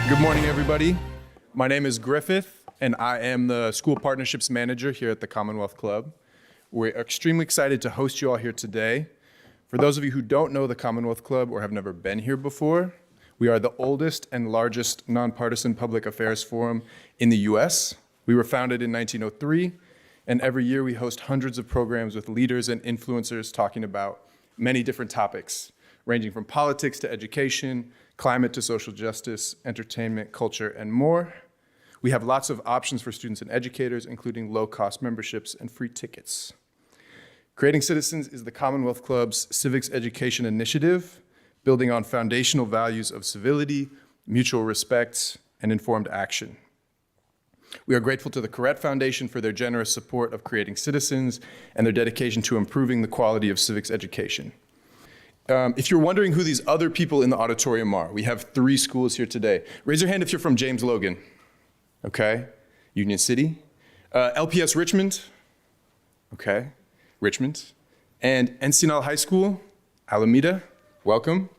Good morning, everybody. My name is Griffith, and I am the School Partnerships Manager here at the Commonwealth Club. We're extremely excited to host you all here today. For those of you who don't know the Commonwealth Club or have never been here before, we are the oldest and largest nonpartisan public affairs forum in the US. We were founded in 1903, and every year we host hundreds of programs with leaders and influencers talking about many different topics, ranging from politics to education, climate to social justice, entertainment, culture, and more. We have lots of options for students and educators, including low-cost memberships and free tickets. Creating Citizens is the Commonwealth Club's civics education initiative, building on foundational values of civility, mutual respect, and informed action. We are grateful to the Corrett Foundation for their generous support of Creating Citizens and their dedication to improving the quality of civics education. If you're wondering who these other people in the auditorium are, we have 3 schools here today. Raise your hand if you're from James Logan. Okay. Union City. LPS Richmond. Okay. Richmond. And Encinal High School, Alameda. Welcome.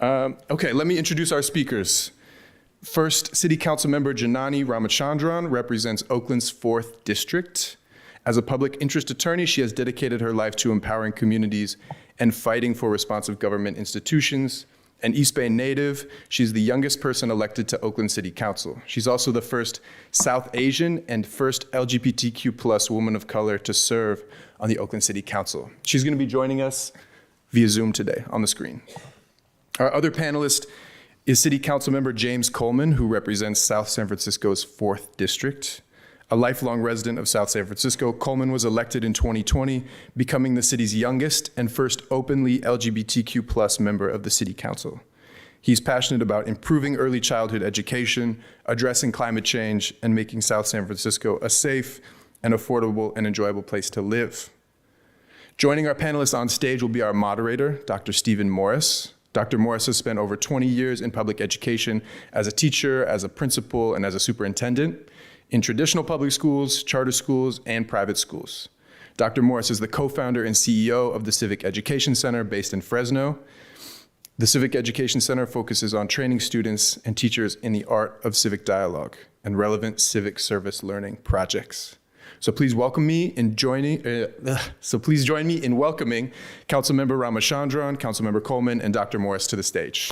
Okay, let me introduce our speakers. First, City Councilmember Janani Ramachandran represents Oakland's 4th District. As a public interest attorney, she has dedicated her life to empowering communities and fighting for responsive government institutions. An East Bay native, she's the youngest person elected to Oakland City Council. She's also the first South Asian and first LGBTQ+ woman of color to serve on the Oakland City Council. She's going to be joining us via Zoom today on the screen. Our other panelist is City Councilmember James Coleman, who represents South San Francisco's 4th District. A lifelong resident of South San Francisco, Coleman was elected in 2020, becoming the city's youngest and first openly LGBTQ+ member of the City Council. He's passionate about improving early childhood education, addressing climate change, and making South San Francisco a safe and affordable and enjoyable place to live. Joining our panelists on stage will be our moderator, Dr. Stephen Morris. Dr. Morris has spent over 20 years in public education as a teacher, as a principal, and as a superintendent in traditional public schools, charter schools, and private schools. Dr. Morris is the co-founder and CEO of the Civic Education Center based in Fresno. The Civic Education Center focuses on training students and teachers in the art of civic dialogue and relevant civic service learning projects. So please join me in welcoming Councilmember Ramachandran, Councilmember Coleman, and Dr. Morris to the stage.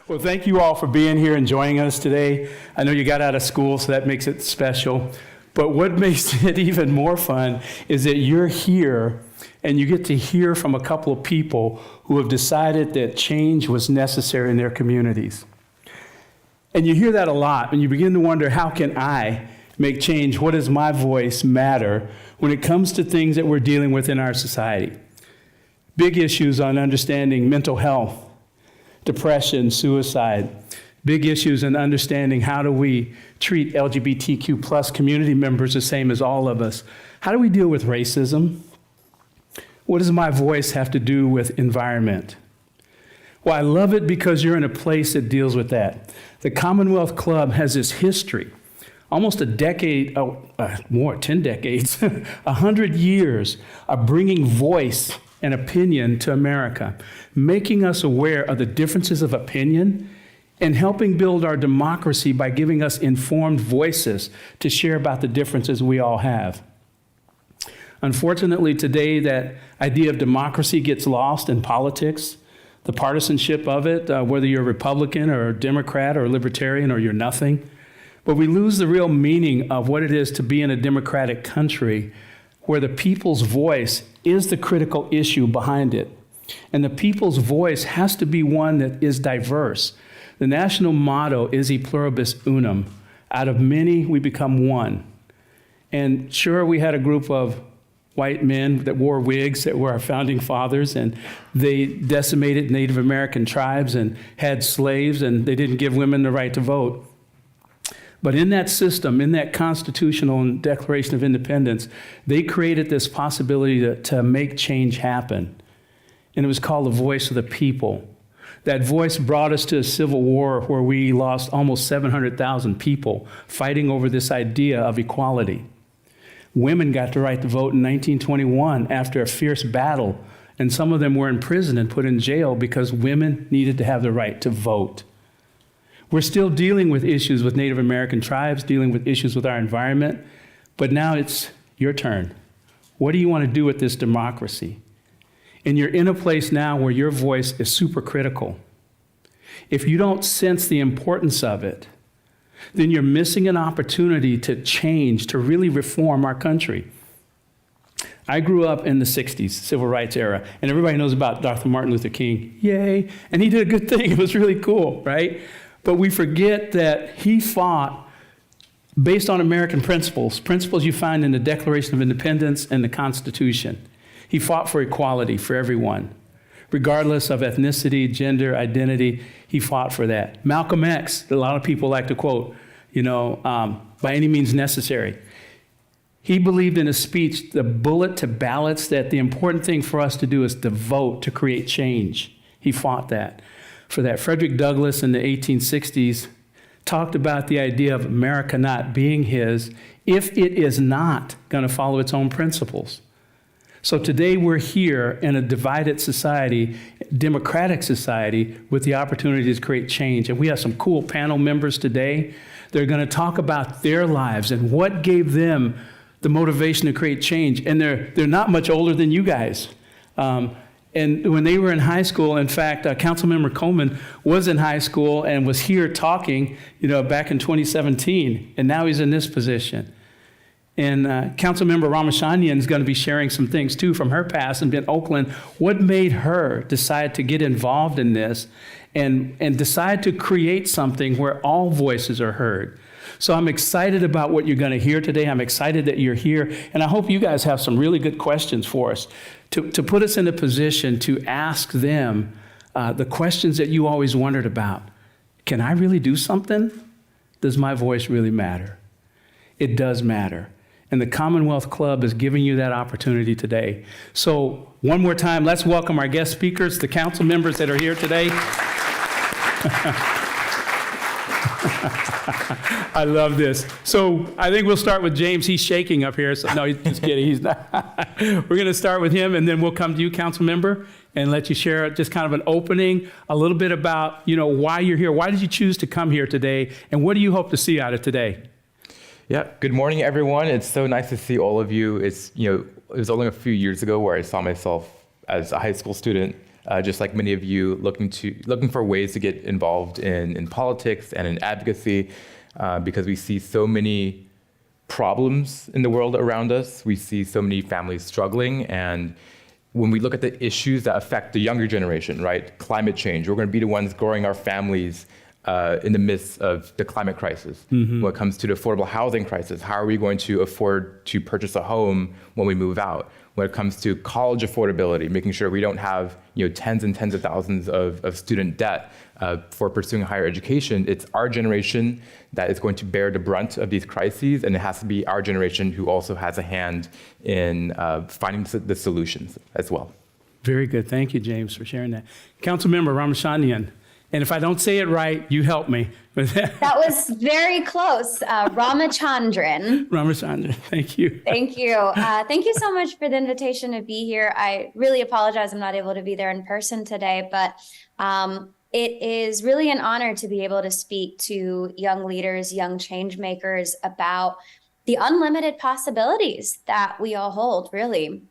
Well, thank you all for being here and joining us today. I know you got out of school, so that makes it special. But what makes it even more fun is that you're here and you get to hear from a couple of people who have decided that change was necessary in their communities. And you hear that a lot, and you begin to wonder, how can I make change? What does my voice matter when it comes to things that we're dealing with in our society? Big issues on understanding mental health, depression, suicide, big issues in understanding how do we treat LGBTQ+ community members the same as all of us. How do we deal with racism? What does my voice have to do with environment? Well, I love it because you're in a place that deals with that. The Commonwealth Club has this history, almost a decade, 10 decades, 100 years of bringing voice and opinion to America, making us aware of the differences of opinion and helping build our democracy by giving us informed voices to share about the differences we all have. Unfortunately, today, that idea of democracy gets lost in politics, the partisanship of it, whether you're a Republican or a Democrat or a Libertarian or you're nothing. But we lose the real meaning of what it is to be in a democratic country where the people's voice is the critical issue behind it. And the people's voice has to be one that is diverse. The national motto is E pluribus unum. Out of many, we become one. And sure, we had a group of white men that wore wigs that were our founding fathers, and they decimated Native American tribes and had slaves, and they didn't give women the right to vote. But in that system, in that Constitutional and Declaration of Independence, they created this possibility to make change happen. And it was called the voice of the people. That voice brought us to a civil war where we lost almost 700,000 people fighting over this idea of equality. Women got the right to vote in 1921 after a fierce battle, and some of them were in prison and put in jail because women needed to have the right to vote. We're still dealing with issues with Native American tribes, dealing with issues with our environment, but now it's your turn. What do you want to do with this democracy? And you're in a place now where your voice is super critical. If you don't sense the importance of it, then you're missing an opportunity to change, to really reform our country. I grew up in the 60s, civil rights era, and everybody knows about Dr. Martin Luther King. Yay. And he did a good thing. It was really cool, right? But we forget that he fought based on American principles, principles you find in the Declaration of Independence and the Constitution. He fought for equality for everyone. Regardless of ethnicity, gender, identity, he fought for that. Malcolm X, a lot of people like to quote, by any means necessary. He believed in a speech, the bullet to ballots, that the important thing for us to do is to vote to create change. He fought for that. Frederick Douglass in the 1860s talked about the idea of America not being his if it is not going to follow its own principles. So today we're here in a divided society, democratic society, with the opportunity to create change. And we have some cool panel members today. They're going to talk about their lives and what gave them the motivation to create change. And they're not much older than you guys. And when they were in high school, in fact, Councilmember Coleman was in high school and was here talking, back in 2017. And now he's in this position. And Councilmember Ramachandran is going to be sharing some things, too, from her past and in Oakland. What made her decide to get involved in this and decide to create something where all voices are heard? So I'm excited about what you're going to hear today. I'm excited that you're here. And I hope you guys have some really good questions for us to put us in a position to ask them the questions that you always wondered about. Can I really do something? Does my voice really matter? It does matter. And the Commonwealth Club is giving you that opportunity today. So one more time, let's welcome our guest speakers, the council members that are here today. I love this. So I think we'll start with James. He's shaking up here. So, no, he's just kidding. He's not. We're going to start with him, and then we'll come to you, council member, and let you share just kind of an opening, a little bit about, why you're here. Why did you choose to come here today, and what do you hope to see out of today? Yeah, good morning, everyone. It's so nice to see all of you. It was only a few years ago where I saw myself as a high school student, just like many of you, looking for ways to get involved in politics and in advocacy, because we see so many problems in the world around us. We see so many families struggling, and when we look at the issues that affect the younger generation, right? Climate change, we're going to be the ones growing our families in the midst of the climate crisis. Mm-hmm. When it comes to the affordable housing crisis, how are we going to afford to purchase a home when we move out? When it comes to college affordability, making sure we don't have tens and tens of thousands of student debt for pursuing higher education, it's our generation that is going to bear the brunt of these crises, and it has to be our generation who also has a hand in finding the solutions as well. Very good. Thank you, James, for sharing that. Councilmember Ramachandran. And if I don't say it right, you help me. That was very close. Ramachandran. Ramachandran, thank you. Thank you. Thank you so much for the invitation to be here. I really apologize I'm not able to be there in person today, but it is really an honor to be able to speak to young leaders, young change makers about the unlimited possibilities that we all hold, really.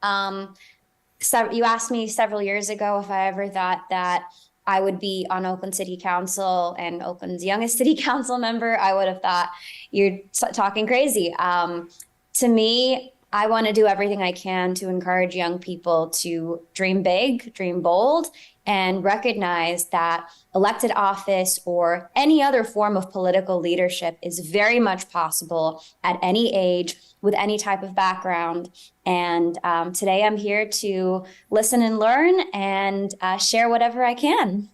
So you asked me several years ago if I ever thought that I would be on Oakland City Council and Oakland's youngest city council member. I would have thought you're talking crazy. To me, I want to do everything I can to encourage young people to dream big, dream bold, and recognize that elected office or any other form of political leadership is very much possible at any age with any type of background. And today I'm here to listen and learn and share whatever I can.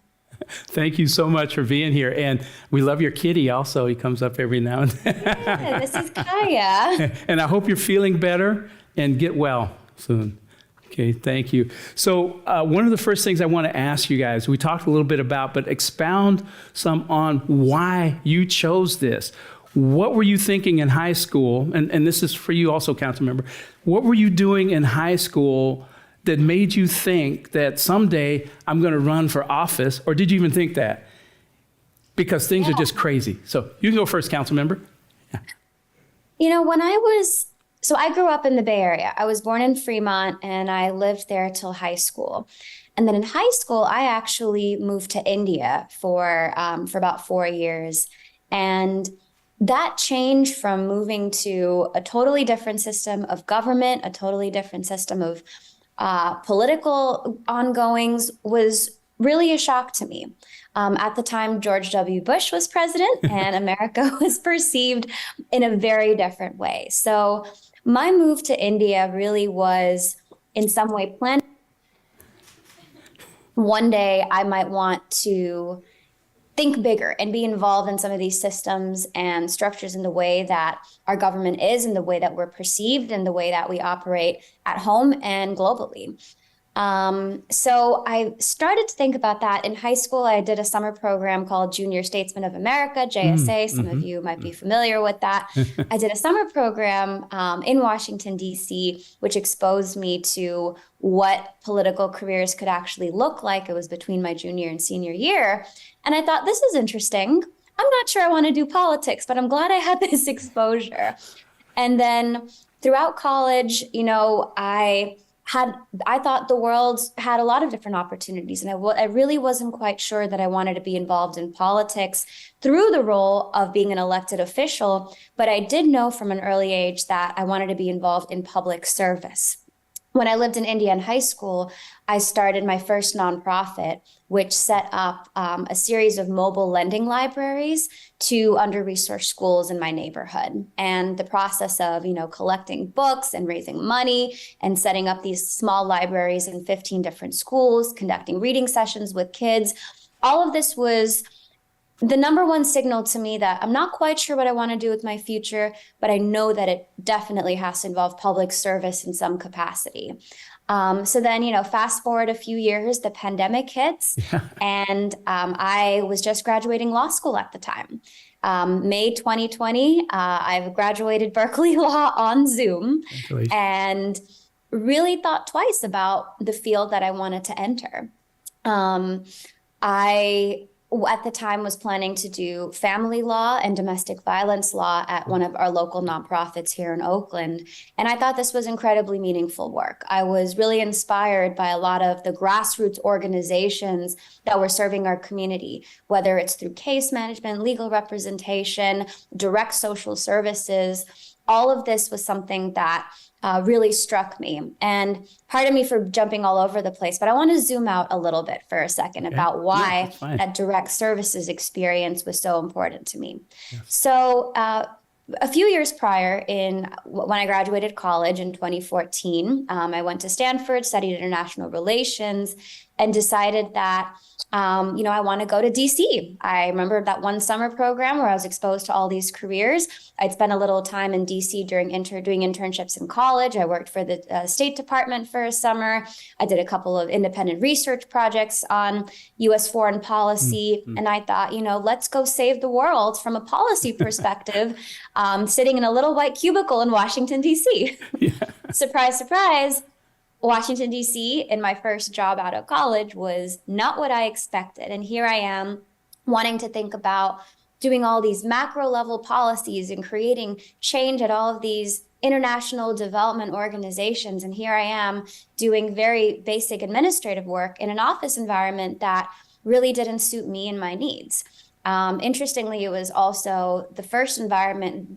Thank you so much for being here. And we love your kitty also. He comes up every now and then. Yeah, this is Kaya. And I hope you're feeling better and get well soon. Okay, thank you. So one of the first things I want to ask you guys, we talked a little bit about, but expound some on why you chose this. What were you thinking in high school? And this is for you also, council member. What were you doing in high school that made you think that someday I'm going to run for office? Or did you even think that? because things are just crazy. So you can go first, council member. You know, so I grew up in the Bay Area. I was born in Fremont and I lived there till high school. And then in high school, I actually moved to India for about 4 years. And that change from moving to a totally different system of government, a totally different system of political ongoings was really a shock to me. At the time, George W. Bush was president and America was perceived in a very different way. So my move to India really was in some way planned. One day I might want to think bigger and be involved in some of these systems and structures in the way that our government is, in the way that we're perceived, in the way that we operate at home and globally. So I started to think about that in high school. I did a summer program called Junior Statesmen of America, JSA. Some of you might be familiar with that. I did a summer program in Washington, D.C., which exposed me to what political careers could actually look like. It was between my junior and senior year. And I thought, this is interesting. I'm not sure I want to do politics, but I'm glad I had this exposure. And then throughout college, you know, I thought the world had a lot of different opportunities, and I really wasn't quite sure that I wanted to be involved in politics through the role of being an elected official, but I did know from an early age that I wanted to be involved in public service. When I lived in India in high school, I started my first nonprofit, which set up a series of mobile lending libraries to under-resourced schools in my neighborhood. And the process of, you know, collecting books and raising money and setting up these small libraries in 15 different schools, conducting reading sessions with kids, all of this was the number one signal to me that I'm not quite sure what I want to do with my future, but I know that it definitely has to involve public service in some capacity. So then, you know, fast forward a few years, the pandemic hits, and I was just graduating law school at the time. May 2020, I've graduated Berkeley Law on Zoom and really thought twice about the field that I wanted to enter. I at the time was planning to do family law and domestic violence law at one of our local nonprofits here in Oakland. And I thought this was incredibly meaningful work. I was really inspired by a lot of the grassroots organizations that were serving our community, whether it's through case management, legal representation, direct social services. All of this was something that really struck me. And pardon me for jumping all over the place, but I want to zoom out a little bit for a second about why that direct services experience was so important to me. So a few years prior, when I graduated college in 2014, I went to Stanford, studied international relations, and decided that I want to go to DC. I remember that one summer program where I was exposed to all these careers. I'd spent a little time in DC doing internships in college. I worked for the State Department for a summer. I did a couple of independent research projects on U.S. foreign policy. And I thought, let's go save the world from a policy perspective, sitting in a little white cubicle in Washington, D.C. Surprise, surprise. Washington, D.C. in my first job out of college was not what I expected. And here I am wanting to think about doing all these macro level policies and creating change at all of these international development organizations. And here I am doing very basic administrative work in an office environment that really didn't suit me and my needs. Interestingly, it was also the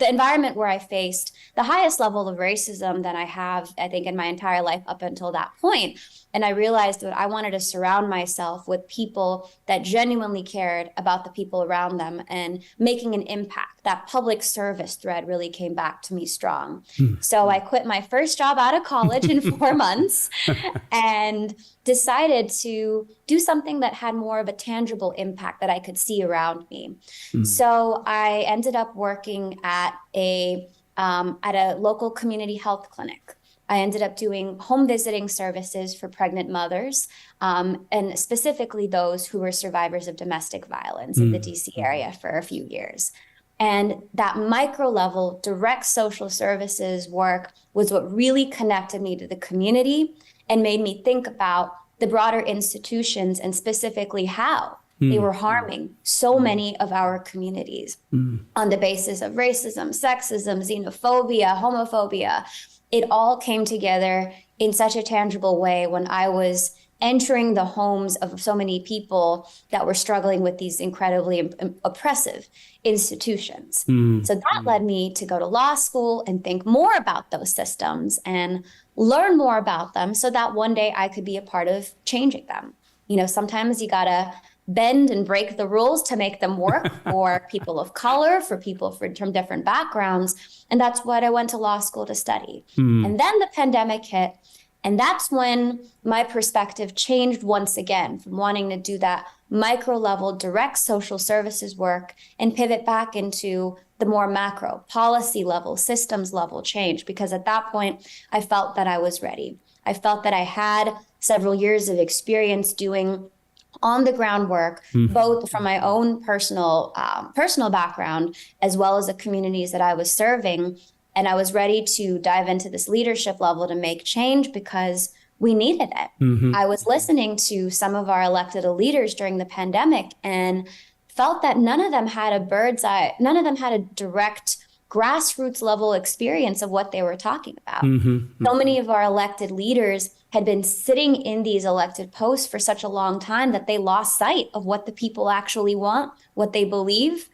environment where I faced the highest level of racism that I have, I think, in my entire life up until that point. And I realized that I wanted to surround myself with people that genuinely cared about the people around them and making an impact. That public service thread really came back to me strong. So I quit my first job out of college in 4 months and decided to do something that had more of a tangible impact that I could see around me. So I ended up working at a local community health clinic. I ended up doing home visiting services for pregnant mothers, and specifically those who were survivors of domestic violence in the DC area for a few years. And that micro level direct social services work was what really connected me to the community and made me think about the broader institutions and specifically how They were harming so many of our communities on the basis of racism, sexism, xenophobia, homophobia. It all came together in such a tangible way when I was entering the homes of so many people that were struggling with these incredibly oppressive institutions. So that led me to go to law school and think more about those systems and learn more about them so that one day I could be a part of changing them. You know, sometimes you gotta bend and break the rules to make them work for people of color, for people from different backgrounds. And that's what I went to law school to study. And then the pandemic hit. And that's when my perspective changed once again from wanting to do that micro level direct social services work and pivot back into the more macro policy level, systems level change. Because at that point, I felt that I was ready. I felt that I had several years of experience doing on the ground work, both from my own personal background, as well as the communities that I was serving. And I was ready to dive into this leadership level to make change because we needed it. I was listening to some of our elected leaders during the pandemic and felt that none of them had a direct grassroots level experience of what they were talking about. So many of our elected leaders had been sitting in these elected posts for such a long time that they lost sight of what the people actually want, what they believe,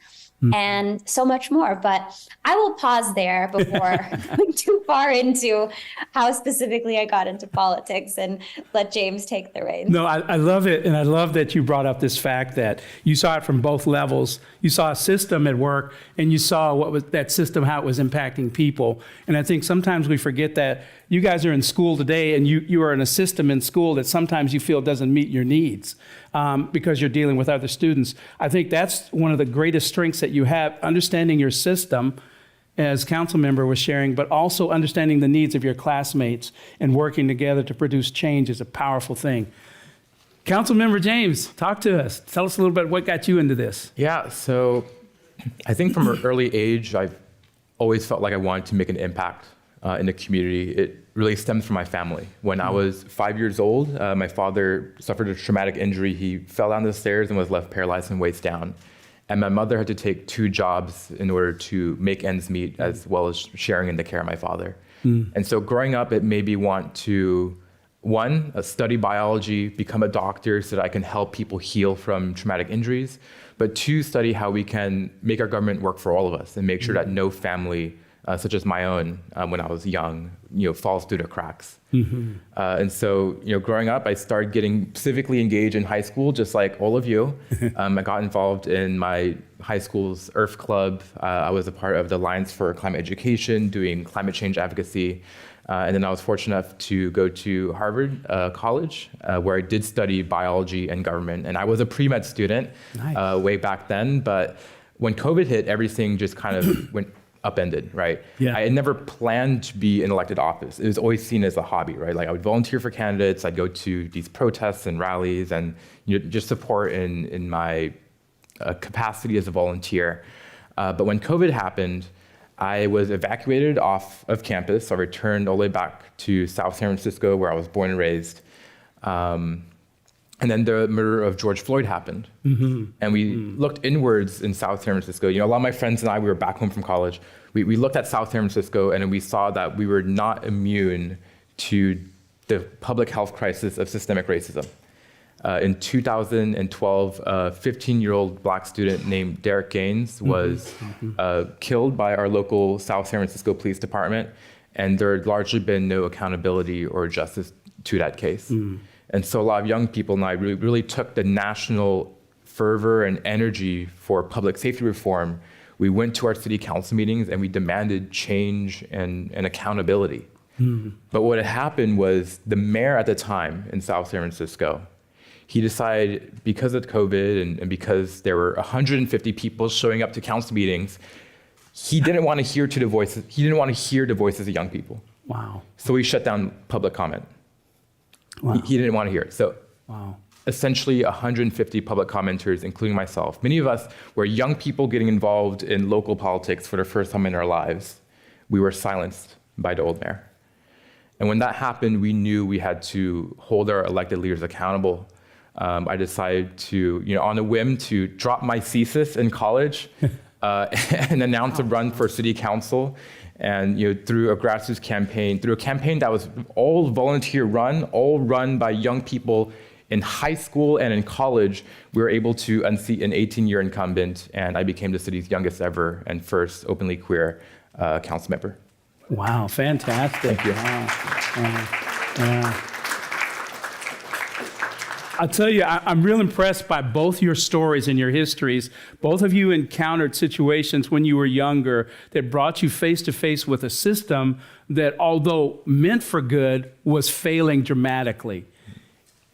and so much more. But I will pause there before going too far into how specifically I got into politics and let James take the reins. No, I love it. And I love that you brought up this fact that you saw it from both levels. You saw a system at work and you saw what was that system, how it was impacting people. And I think sometimes we forget that you guys are in school today and you are in a system in school that sometimes you feel doesn't meet your needs because you're dealing with other students. I think that's one of the greatest strengths that you have, understanding your system, as Councilmember was sharing, but also understanding the needs of your classmates and working together to produce change is a powerful thing. Councilmember James, talk to us. Tell us a little bit what got you into this. Yeah, so I think from an early age, I've always felt like I wanted to make an impact in the community. It really stems from my family. When I was 5 years old, my father suffered a traumatic injury. He fell down the stairs and was left paralyzed and waist down. And my mother had to take 2 jobs in order to make ends meet, as well as sharing in the care of my father. And so growing up, it made me want to, one, study biology, become a doctor so that I can help people heal from traumatic injuries, but 2, study how we can make our government work for all of us and make sure that no family, such as my own, when I was young, falls through the cracks. And so, growing up, I started getting civically engaged in high school, just like all of you. I got involved in my high school's Earth Club. I was a part of the Alliance for Climate Education, doing climate change advocacy. And then I was fortunate enough to go to Harvard College, where I did study biology and government. And I was a pre-med student way back then. But when COVID hit, everything just kind of went upended, right? Yeah. I had never planned to be in elected office. It was always seen as a hobby, right? Like I would volunteer for candidates, I'd go to these protests and rallies and just support in my capacity as a volunteer. But when COVID happened, I was evacuated off of campus. I returned all the way back to South San Francisco, where I was born and raised. And then the murder of George Floyd happened. And we looked inwards in South San Francisco. A lot of my friends and I, we were back home from college. We looked at South San Francisco and we saw that we were not immune to the public health crisis of systemic racism. In 2012, a 15-year-old black student named Derek Gaines was killed by our local South San Francisco Police Department. And there had largely been no accountability or justice to that case. And so a lot of young people and I really took the national fervor and energy for public safety reform. We went to our city council meetings and we demanded change and accountability. But what had happened was the mayor at the time in South San Francisco, he decided, because of COVID and because there were 150 people showing up to council meetings, he didn't want to hear the voices. He didn't want to hear the voices of young people. Wow. So he shut down public comment. Wow. He didn't want to hear it. So essentially 150 public commenters, including myself. Many of us were young people getting involved in local politics for the first time in our lives. We were silenced by the old mayor. And when that happened, we knew we had to hold our elected leaders accountable. I decided to, on a whim, to drop my thesis in college and announce a run for city council. And through a grassroots campaign, through a campaign that was all volunteer run, all run by young people in high school and in college, we were able to unseat an 18-year incumbent, and I became the city's youngest ever and first openly queer council member. Wow, fantastic. Thank you. Wow. Yeah. I'll tell you, I'm real impressed by both your stories and your histories. Both of you encountered situations when you were younger that brought you face to face with a system that, although meant for good, was failing dramatically.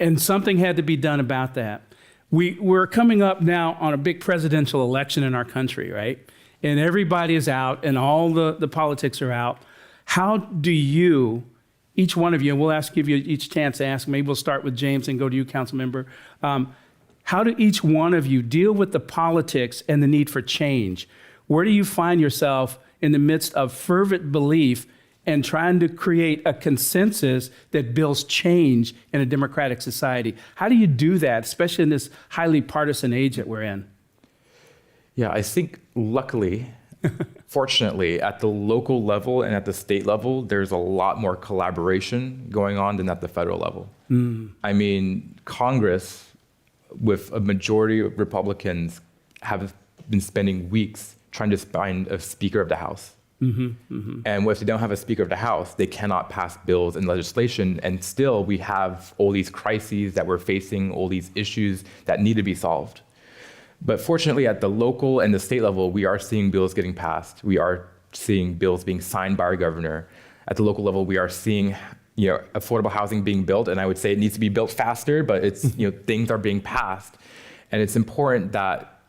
And something had to be done about that. We're coming up now on a big presidential election in our country, right? And everybody is out and all the politics are out. How do you, each one of you, and we'll give you each chance to ask, maybe we'll start with James and go to you, Councilmember. How do each one of you deal with the politics and the need for change? Where do you find yourself in the midst of fervent belief and trying to create a consensus that builds change in a democratic society? How do you do that, especially in this highly partisan age that we're in? Yeah, I think luckily, fortunately, at the local level and at the state level, there's a lot more collaboration going on than at the federal level. I mean, Congress, with a majority of Republicans, have been spending weeks trying to find a Speaker of the House. And if they don't have a Speaker of the House, they cannot pass bills and legislation. And still, we have all these crises that we're facing, all these issues that need to be solved. But fortunately, at the local and the state level, we are seeing bills getting passed. We are seeing bills being signed by our governor. At the local level, we are seeing affordable housing being built. And I would say it needs to be built faster, but it's things are being passed. And it's important that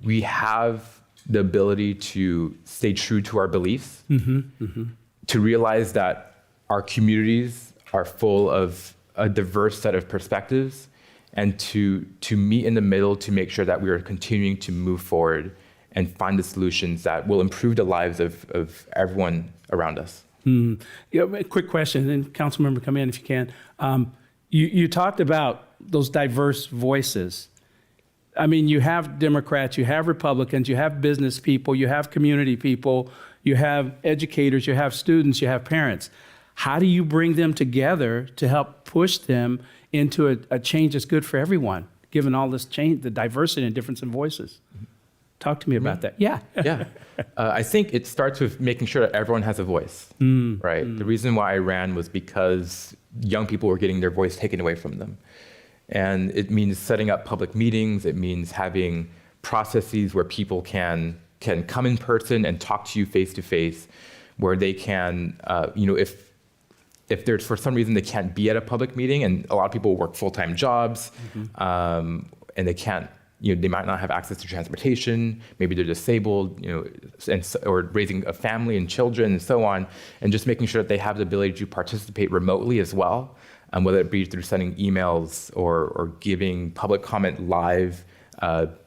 we have the ability to stay true to our beliefs, to realize that our communities are full of a diverse set of perspectives, and to meet in the middle to make sure that we are continuing to move forward and find the solutions that will improve the lives of everyone around us. A quick question, and Councilmember, come in if you can. You talked about those diverse voices. I mean, you have Democrats, you have Republicans, you have business people, you have community people, you have educators, you have students, you have parents. How do you bring them together to help push them into a change that's good for everyone, given all this change, the diversity and difference in voices? Talk to me about that. Yeah. I think it starts with making sure that everyone has a voice, right? The reason why I ran was because young people were getting their voice taken away from them. And it means setting up public meetings. It means having processes where people can come in person and talk to you face to face, where they can, if there's for some reason they can't be at a public meeting, and a lot of people work full-time jobs, and they can't, they might not have access to transportation, maybe they're disabled, or raising a family and children and so on, and just making sure that they have the ability to participate remotely as well. Whether it be through sending emails or giving public comment live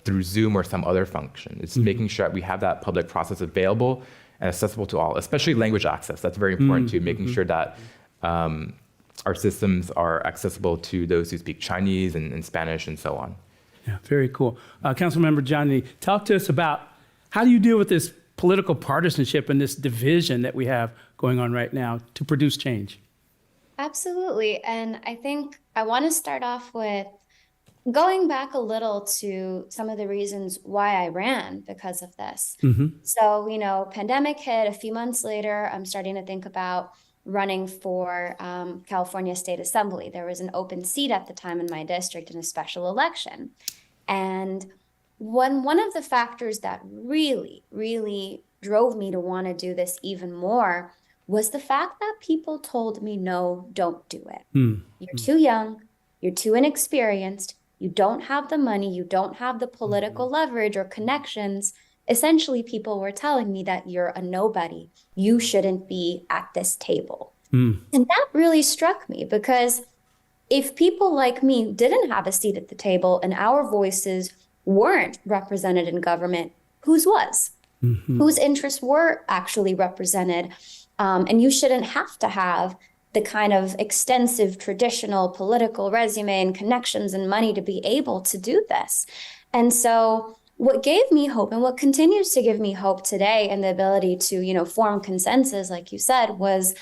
through Zoom or some other function. It's making sure that we have that public process available and accessible to all, especially language access. That's very important too, making sure that our systems are accessible to those who speak Chinese and Spanish and so on. Yeah, very cool. Councilmember Janani, talk to us about how do you deal with this political partisanship and this division that we have going on right now to produce change? Absolutely. And I think I want to start off with going back a little to some of the reasons why I ran because of this. So, pandemic hit a few months later. I'm starting to think about running for California State Assembly. There was an open seat at the time in my district in a special election. And one of the factors that really, really drove me to want to do this even more was the fact that people told me, no, don't do it. You're too young, you're too inexperienced, you don't have the money, you don't have the political leverage or connections. Essentially, people were telling me that you're a nobody, you shouldn't be at this table. And that really struck me, because if people like me didn't have a seat at the table and our voices weren't represented in government, whose was? Whose interests were actually represented? And you shouldn't have to have the kind of extensive traditional political resume and connections and money to be able to do this. And so what gave me hope and what continues to give me hope today and the ability to, form consensus, like you said, was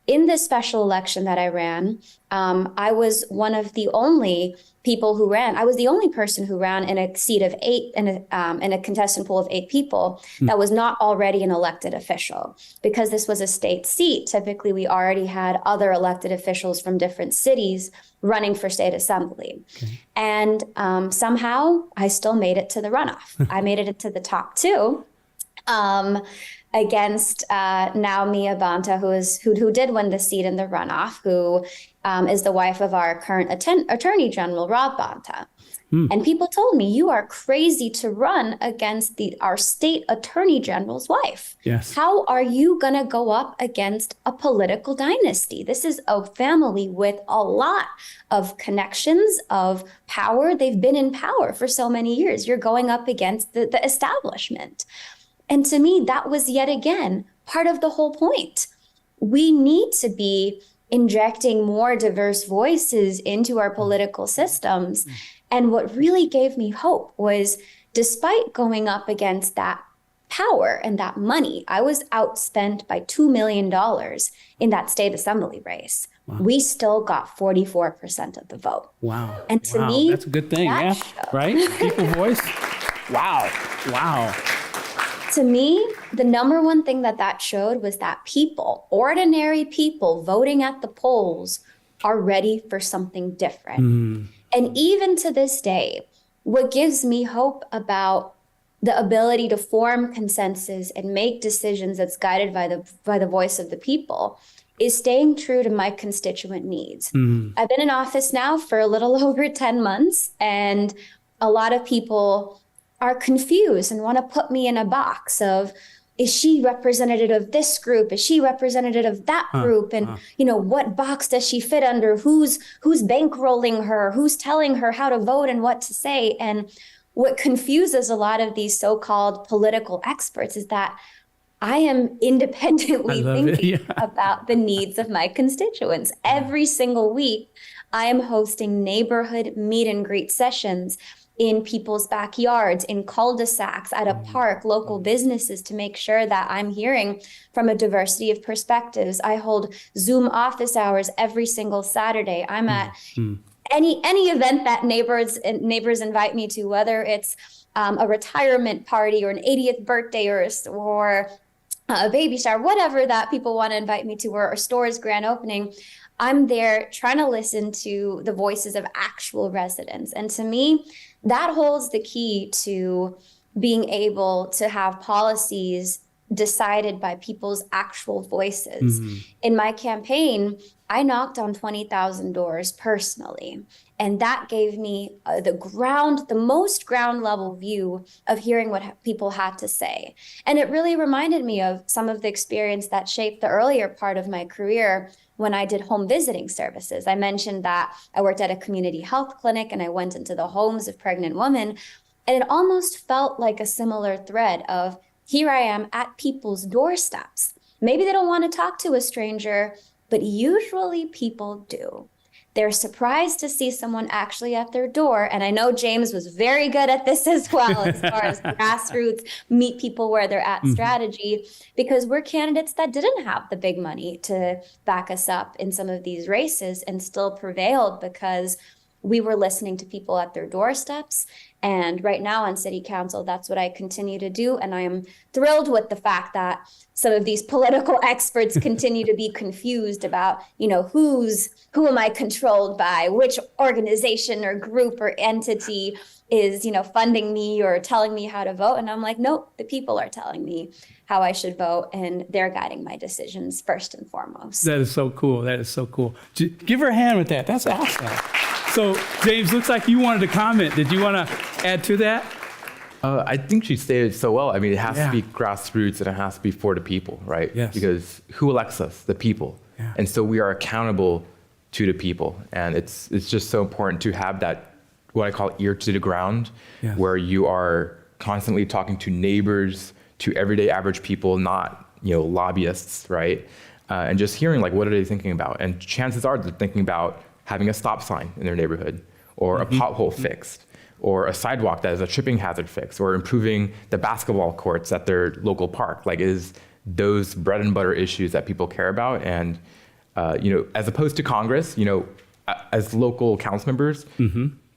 in this special election that I ran. I was one of the only people who ran. I was the only person who ran in a seat of 8 in a contestant pool of 8 people that was not already an elected official. Because this was a state seat, typically we already had other elected officials from different cities running for state assembly. Okay. And somehow I still made it to the runoff. I made it to the top 2. Against now Mia Banta, who did win the seat in the runoff, who is the wife of our current Attorney General, Rob Banta. And people told me, you are crazy to run against our state Attorney General's wife. Yes. How are you going to go up against a political dynasty? This is a family with a lot of connections, of power. They've been in power for so many years. You're going up against the establishment. And to me, that was yet again part of the whole point. We need to be injecting more diverse voices into our political systems. And what really gave me hope was, despite going up against that power and that money, I was outspent by $2 million in that state assembly race. Wow. We still got 44% of the vote. Wow. And to me, that's a good thing, yeah, right? People voice. Wow. To me, the number one thing that showed was that people, ordinary people voting at the polls, are ready for something different. And even to this day, what gives me hope about the ability to form consensus and make decisions that's guided by the voice of the people is staying true to my constituent needs. I've been in office now for a little over 10 months, and a lot of people are confused and want to put me in a box of, is she representative of this group? Is she representative of that group? And, what box does she fit under? Who's bankrolling her? Who's telling her how to vote and what to say? And what confuses a lot of these so-called political experts is that I am independently thinking about the needs of my constituents. Every single week, I am hosting neighborhood meet and greet sessions in people's backyards, in cul-de-sacs, at a park, local businesses, to make sure that I'm hearing from a diversity of perspectives. I hold Zoom office hours every single Saturday. I'm at any event that neighbors invite me to, whether it's a retirement party or an 80th birthday or a baby shower, whatever that people want to invite me to, or a store's grand opening. I'm there trying to listen to the voices of actual residents. And to me, that holds the key to being able to have policies decided by people's actual voices. In my campaign, I knocked on 20,000 doors personally. And that gave me the most ground level view of hearing what people had to say. And it really reminded me of some of the experience that shaped the earlier part of my career when I did home visiting services. I mentioned that I worked at a community health clinic and I went into the homes of pregnant women. And it almost felt like a similar thread of, here I am at people's doorsteps. Maybe they don't want to talk to a stranger, but usually people do. They're surprised to see someone actually at their door. And I know James was very good at this as well, as far as grassroots, meet people where they're at strategy, because we're candidates that didn't have the big money to back us up in some of these races and still prevailed because we were listening to people at their doorsteps. And right now on city council, that's what I continue to do. And I am thrilled with the fact that some of these political experts continue to be confused about, who am I controlled by, which organization or group or entity is, funding me or telling me how to vote. And I'm like, nope, the people are telling me how I should vote, and they're guiding my decisions first and foremost. That is so cool. That is so cool. Give her a hand with that. That's awesome. So, James, looks like you wanted to comment. Did you want to add to that? I think she stated it so well. I mean, it has to be grassroots and it has to be for the people, right? Yes. Because who elects us? The people. Yeah. And so we are accountable to the people. And it's just so important to have that, what I call ear to the ground, where you are constantly talking to neighbors, to everyday average people, not, lobbyists, right? and just hearing like, what are they thinking about? And chances are they're thinking about having a stop sign in their neighborhood, or a pothole fixed, or a sidewalk that is a tripping hazard fix, or improving the basketball courts at their local park. Like, is those bread and butter issues that people care about. And, as opposed to Congress, as local council members,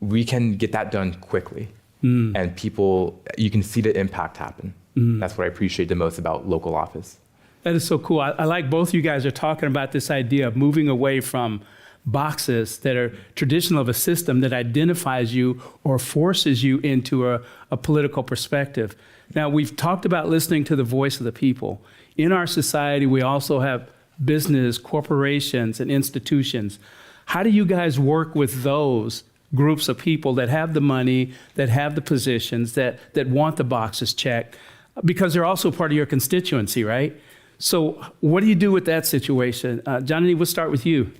we can get that done quickly. And you can see the impact happen. That's what I appreciate the most about local office. That is so cool. I like both you guys are talking about this idea of moving away from boxes that are traditional of a system that identifies you or forces you into a political perspective. Now, we've talked about listening to the voice of the people. In our society, we also have business, corporations, and institutions. How do you guys work with those groups of people that have the money, that have the positions, that want the boxes checked? Because they're also part of your constituency, right? So what do you do with that situation? Janani, we'll start with you.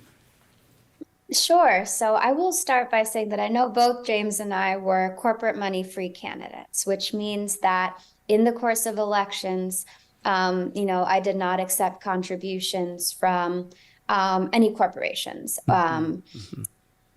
Sure. So I will start by saying that I know both James and I were corporate money-free candidates, which means that in the course of elections, I did not accept contributions from any corporations.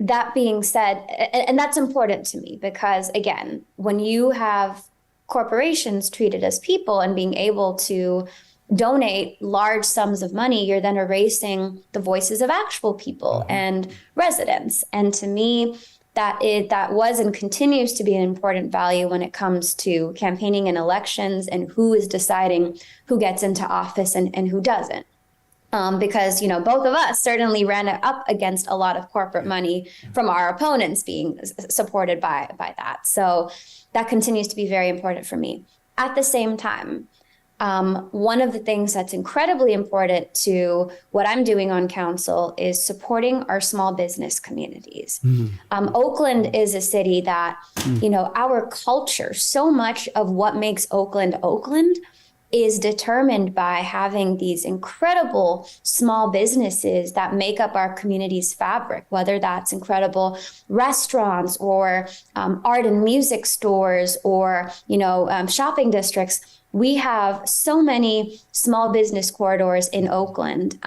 That being said, and that's important to me because, again, when you have corporations treated as people and being able to donate large sums of money, you're then erasing the voices of actual people and residents. And to me, that was and continues to be an important value when it comes to campaigning and elections and who is deciding who gets into office and who doesn't. Because, both of us certainly ran up against a lot of corporate money from our opponents being supported by that. So that continues to be very important for me. At the same time, one of the things that's incredibly important to what I'm doing on council is supporting our small business communities. Oakland is a city that, our culture, so much of what makes Oakland Oakland is determined by having these incredible small businesses that make up our community's fabric, whether that's incredible restaurants or art and music stores or, shopping districts. We have so many small business corridors in Oakland.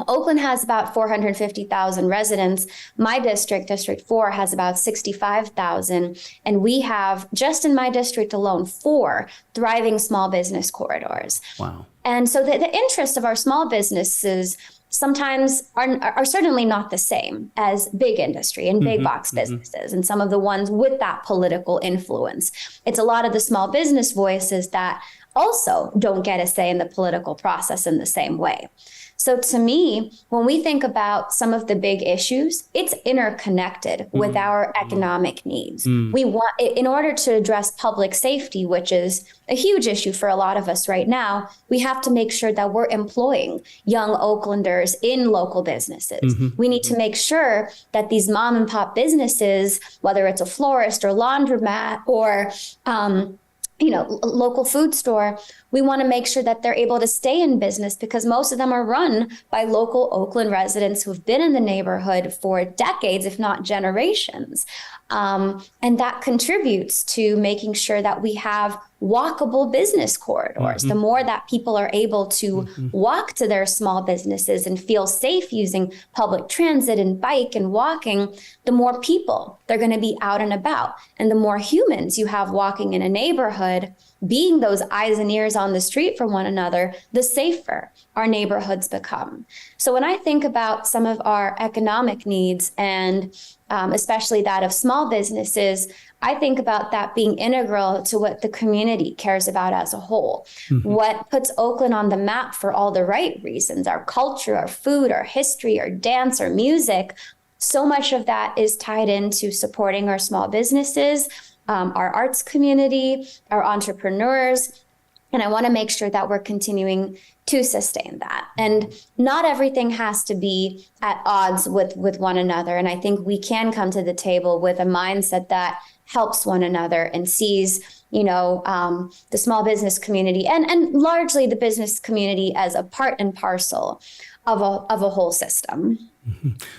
Oakland has about 450,000 residents. My district, District 4, has about 65,000. And we have, just in my district alone, 4 thriving small business corridors. Wow. And so the interests of our small businesses sometimes are certainly not the same as big industry and big box businesses and some of the ones with that political influence. It's a lot of the small business voices that also don't get a say in the political process in the same way. So to me, when we think about some of the big issues, it's interconnected with our economic needs. We want, in order to address public safety, which is a huge issue for a lot of us right now, we have to make sure that we're employing young Oaklanders in local businesses. We need to make sure that these mom and pop businesses, whether it's a florist or laundromat or local food store, we want to make sure that they're able to stay in business because most of them are run by local Oakland residents who have been in the neighborhood for decades, if not generations. And that contributes to making sure that we have walkable business corridors. The more that people are able to walk to their small businesses and feel safe using public transit and bike and walking, the more people they're going to be out and about. And the more humans you have walking in a neighborhood, being those eyes and ears on the street for one another, the safer our neighborhoods become. So when I think about some of our economic needs and especially that of small businesses, I think about that being integral to what the community cares about as a whole. What puts Oakland on the map for all the right reasons, our culture, our food, our history, our dance, our music. So much of that is tied into supporting our small businesses, our arts community, our entrepreneurs. And I want to make sure that we're continuing to sustain that. And not everything has to be at odds with one another. And I think we can come to the table with a mindset that helps one another and sees, the small business community and largely the business community as a part and parcel of a whole system.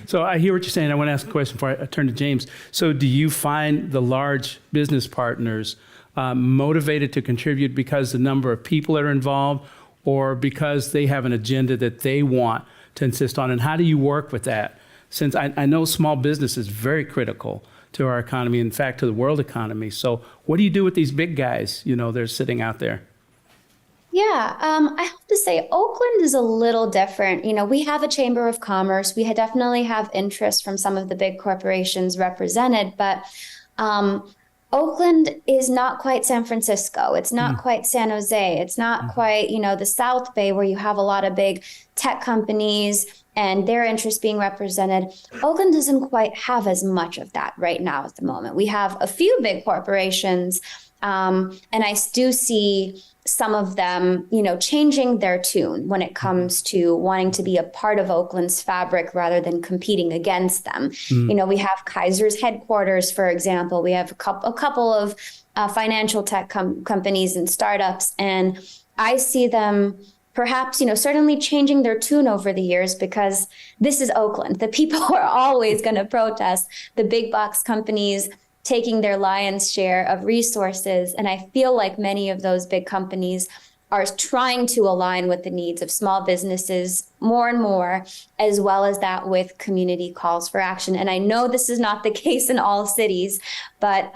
So I hear what you're saying. I want to ask a question before I turn to James. So do you find the large business partners motivated to contribute because the number of people that are involved, or because they have an agenda that they want to insist on? And how do you work with that? Since I know small business is very critical to our economy, in fact, to the world economy. So what do you do with these big guys, they're sitting out there? Yeah, I have to say Oakland is a little different. We have a chamber of commerce. We definitely have interest from some of the big corporations represented, but Oakland is not quite San Francisco. It's not quite San Jose. It's not quite, the South Bay, where you have a lot of big tech companies and their interests being represented. Oakland doesn't quite have as much of that right now at the moment. We have a few big corporations, and I do see some of them, changing their tune when it comes to wanting to be a part of Oakland's fabric rather than competing against them. We have Kaiser's headquarters, for example. We have a couple of financial tech companies and startups, and I see them perhaps, certainly changing their tune over the years, because this is Oakland. The people are always going to protest the big box companies taking their lion's share of resources. And I feel like many of those big companies are trying to align with the needs of small businesses more and more, as well as that with community calls for action. And I know this is not the case in all cities, but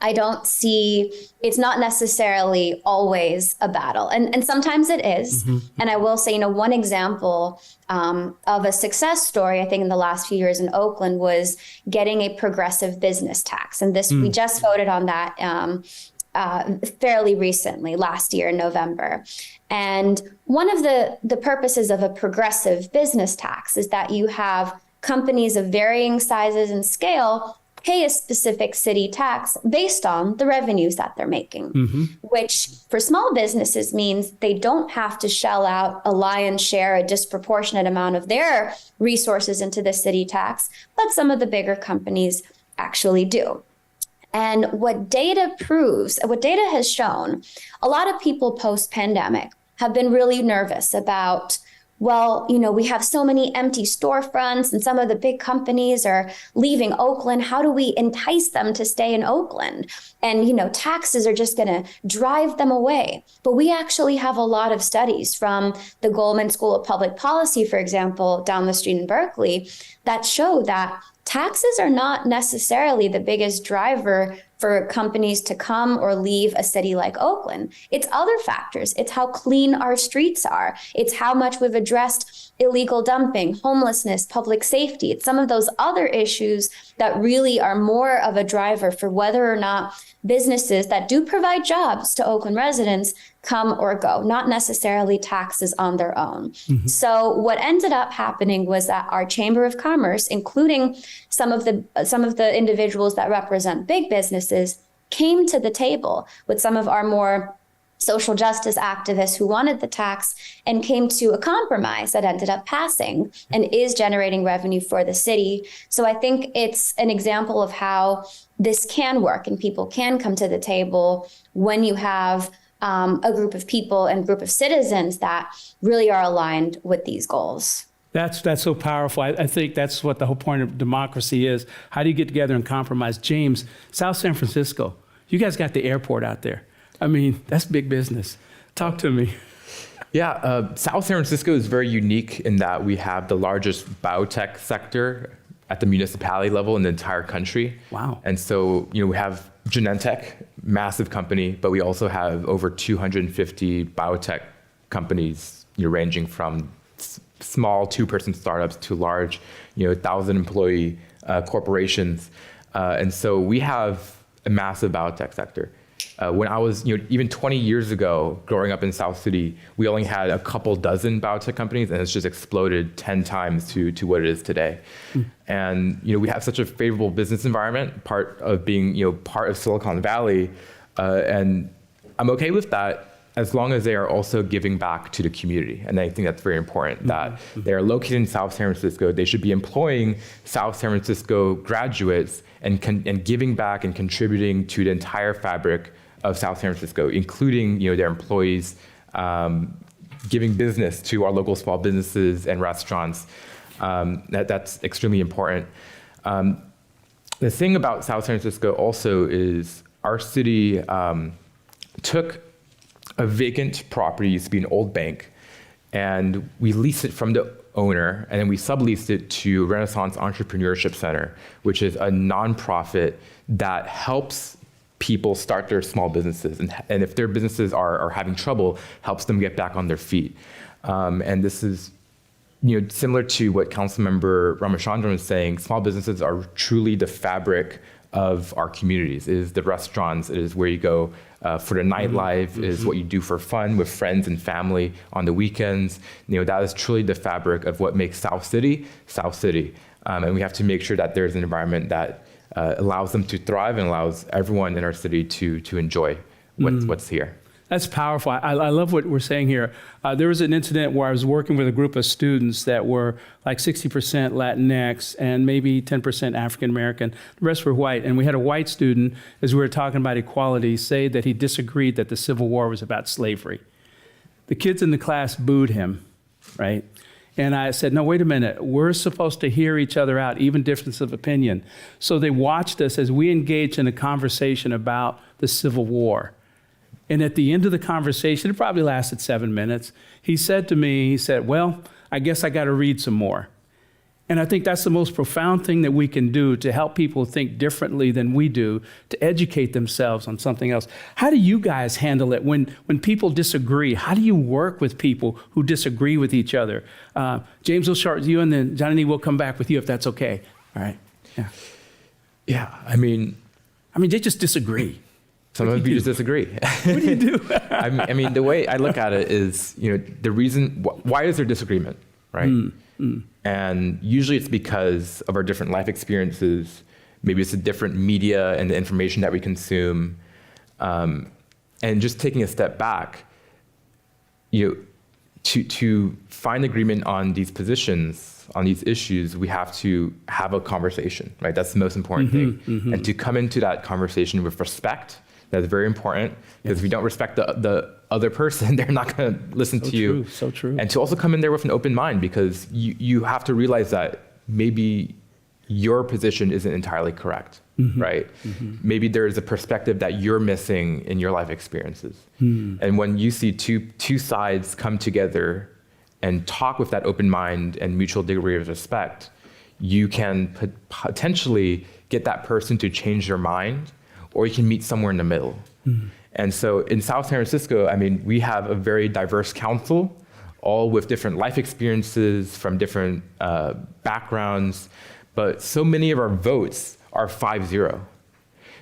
I don't see, it's not necessarily always a battle. And sometimes it is. And I will say, one example of a success story, I think in the last few years in Oakland, was getting a progressive business tax. And we just voted on that fairly recently, last year in November. And one of the purposes of a progressive business tax is that you have companies of varying sizes and scale pay a specific city tax based on the revenues that they're making, which for small businesses means they don't have to shell out a lion's share, a disproportionate amount of their resources into the city tax, but some of the bigger companies actually do. And what data has shown, a lot of people post-pandemic have been really nervous about, well, we have so many empty storefronts and some of the big companies are leaving Oakland. How do we entice them to stay in Oakland? And, taxes are just going to drive them away. But we actually have a lot of studies from the Coleman School of Public Policy, for example, down the street in Berkeley, that show that taxes are not necessarily the biggest driver for companies to come or leave a city like Oakland. It's other factors. It's how clean our streets are. It's how much we've addressed illegal dumping, homelessness, public safety. It's some of those other issues that really are more of a driver for whether or not businesses that do provide jobs to Oakland residents come or go, not necessarily taxes on their own. So what ended up happening was that our Chamber of Commerce, including some of the individuals that represent big businesses, came to the table with some of our more social justice activists who wanted the tax and came to a compromise that ended up passing and is generating revenue for the city. So I think it's an example of how this can work and people can come to the table when you have a group of people and group of citizens that really are aligned with these goals. That's so powerful. I think that's what the whole point of democracy is. How do you get together and compromise? James, South San Francisco, you guys got the airport out there. I mean, that's big business. Talk to me. Yeah, South San Francisco is very unique in that we have the largest biotech sector at the municipality level in the entire country. Wow. And so, we have Genentech, massive company, but we also have over 250 biotech companies, ranging from small 2-person startups to large, 1,000-employee corporations. And so we have a massive biotech sector. When I was, even 20 years ago, growing up in South City, we only had a couple dozen biotech companies, and it's just exploded 10 times to what it is today. And we have such a favorable business environment, part of being part of Silicon Valley, and I'm okay with that as long as they are also giving back to the community. And I think that's very important, that they are located in South San Francisco. They should be employing South San Francisco graduates and giving back and contributing to the entire fabric of South San Francisco, including their employees, giving business to our local small businesses and restaurants. That's extremely important. The thing about South San Francisco also is our city took a vacant property, used to be an old bank, and we leased it from the owner, and then we subleased it to Renaissance Entrepreneurship Center, which is a nonprofit that helps people start their small businesses, and if their businesses are having trouble, helps them get back on their feet. And this is, similar to what Councilmember Ramachandran was saying. Small businesses are truly the fabric of our communities. It is the restaurants, it is where you go for the nightlife, it is what you do for fun with friends and family on the weekends. That is truly the fabric of what makes South City, South City. And we have to make sure that there's an environment that allows them to thrive and allows everyone in our city to enjoy what's here. That's powerful. I love what we're saying here. There was an incident where I was working with a group of students that were like 60% Latinx and maybe 10% African American. The rest were white. And we had a white student, as we were talking about equality, say that he disagreed that the Civil War was about slavery. The kids in the class booed him, right? And I said, no, wait a minute. We're supposed to hear each other out, even difference of opinion. So they watched us as we engaged in a conversation about the Civil War. And at the end of the conversation, it probably lasted 7 minutes, he said to me, well, I guess I got to read some more. And I think that's the most profound thing that we can do to help people think differently than we do, to educate themselves on something else. How do you guys handle it when people disagree? How do you work with people who disagree with each other? James, we'll start with you, and then Janani, we'll come back with you if that's okay. All right. Yeah, I mean, they just disagree. Some of you just disagree. What do you do? I mean, the way I look at it is, the reason, why is there disagreement, right? And usually it's because of our different life experiences. Maybe it's the different media and the information that we consume. And just taking a step back, to find agreement on these positions, on these issues, we have to have a conversation, right? That's the most important thing. And to come into that conversation with respect. That's very important, because if you don't respect the other person, they're not going to listen to you. So true. And to also come in there with an open mind, because you have to realize that maybe your position isn't entirely correct, right? Maybe there's a perspective that you're missing in your life experiences. And when you see two sides come together and talk with that open mind and mutual degree of respect, you can potentially get that person to change their mind, or you can meet somewhere in the middle. And so in South San Francisco, we have a very diverse council, all with different life experiences from different backgrounds, but so many of our votes are 5-0.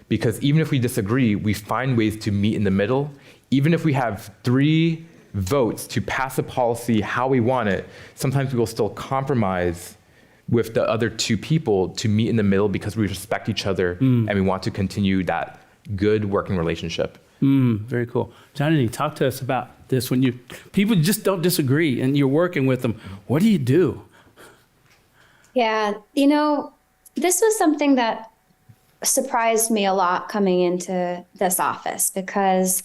Because even if we disagree, we find ways to meet in the middle. Even if we have 3 votes to pass a policy how we want it, sometimes we will still compromise with the other 2 people to meet in the middle, because we respect each other and we want to continue that good working relationship. Very cool. Janani, talk to us about this. When people just don't disagree and you're working with them, what do you do? Yeah, this was something that surprised me a lot coming into this office, because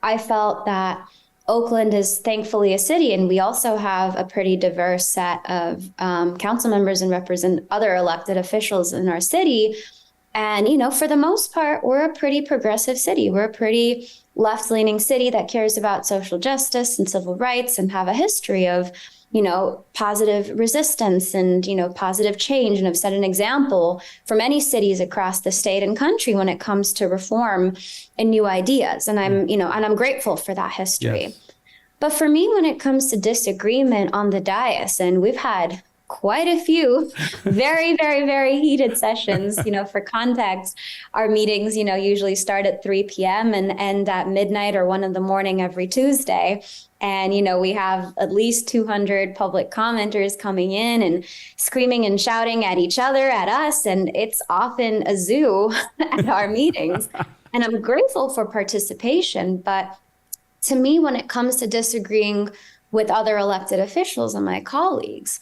I felt that Oakland is thankfully a city, and we also have a pretty diverse set of council members and represent other elected officials in our city. And, for the most part, we're a pretty progressive city. We're a pretty left-leaning city that cares about social justice and civil rights, and have a history of, positive resistance and, positive change, and have set an example for many cities across the state and country when it comes to reform and new ideas. And I'm grateful for that history. Yes. But for me, when it comes to disagreement on the dais, and we've had quite a few very, very, very heated sessions, for context, our meetings, usually start at 3 p.m. and end at midnight or 1 a.m. every Tuesday. And, we have at least 200 public commenters coming in and screaming and shouting at each other, at us. And it's often a zoo at our meetings. And I'm grateful for participation. But to me, when it comes to disagreeing with other elected officials and my colleagues,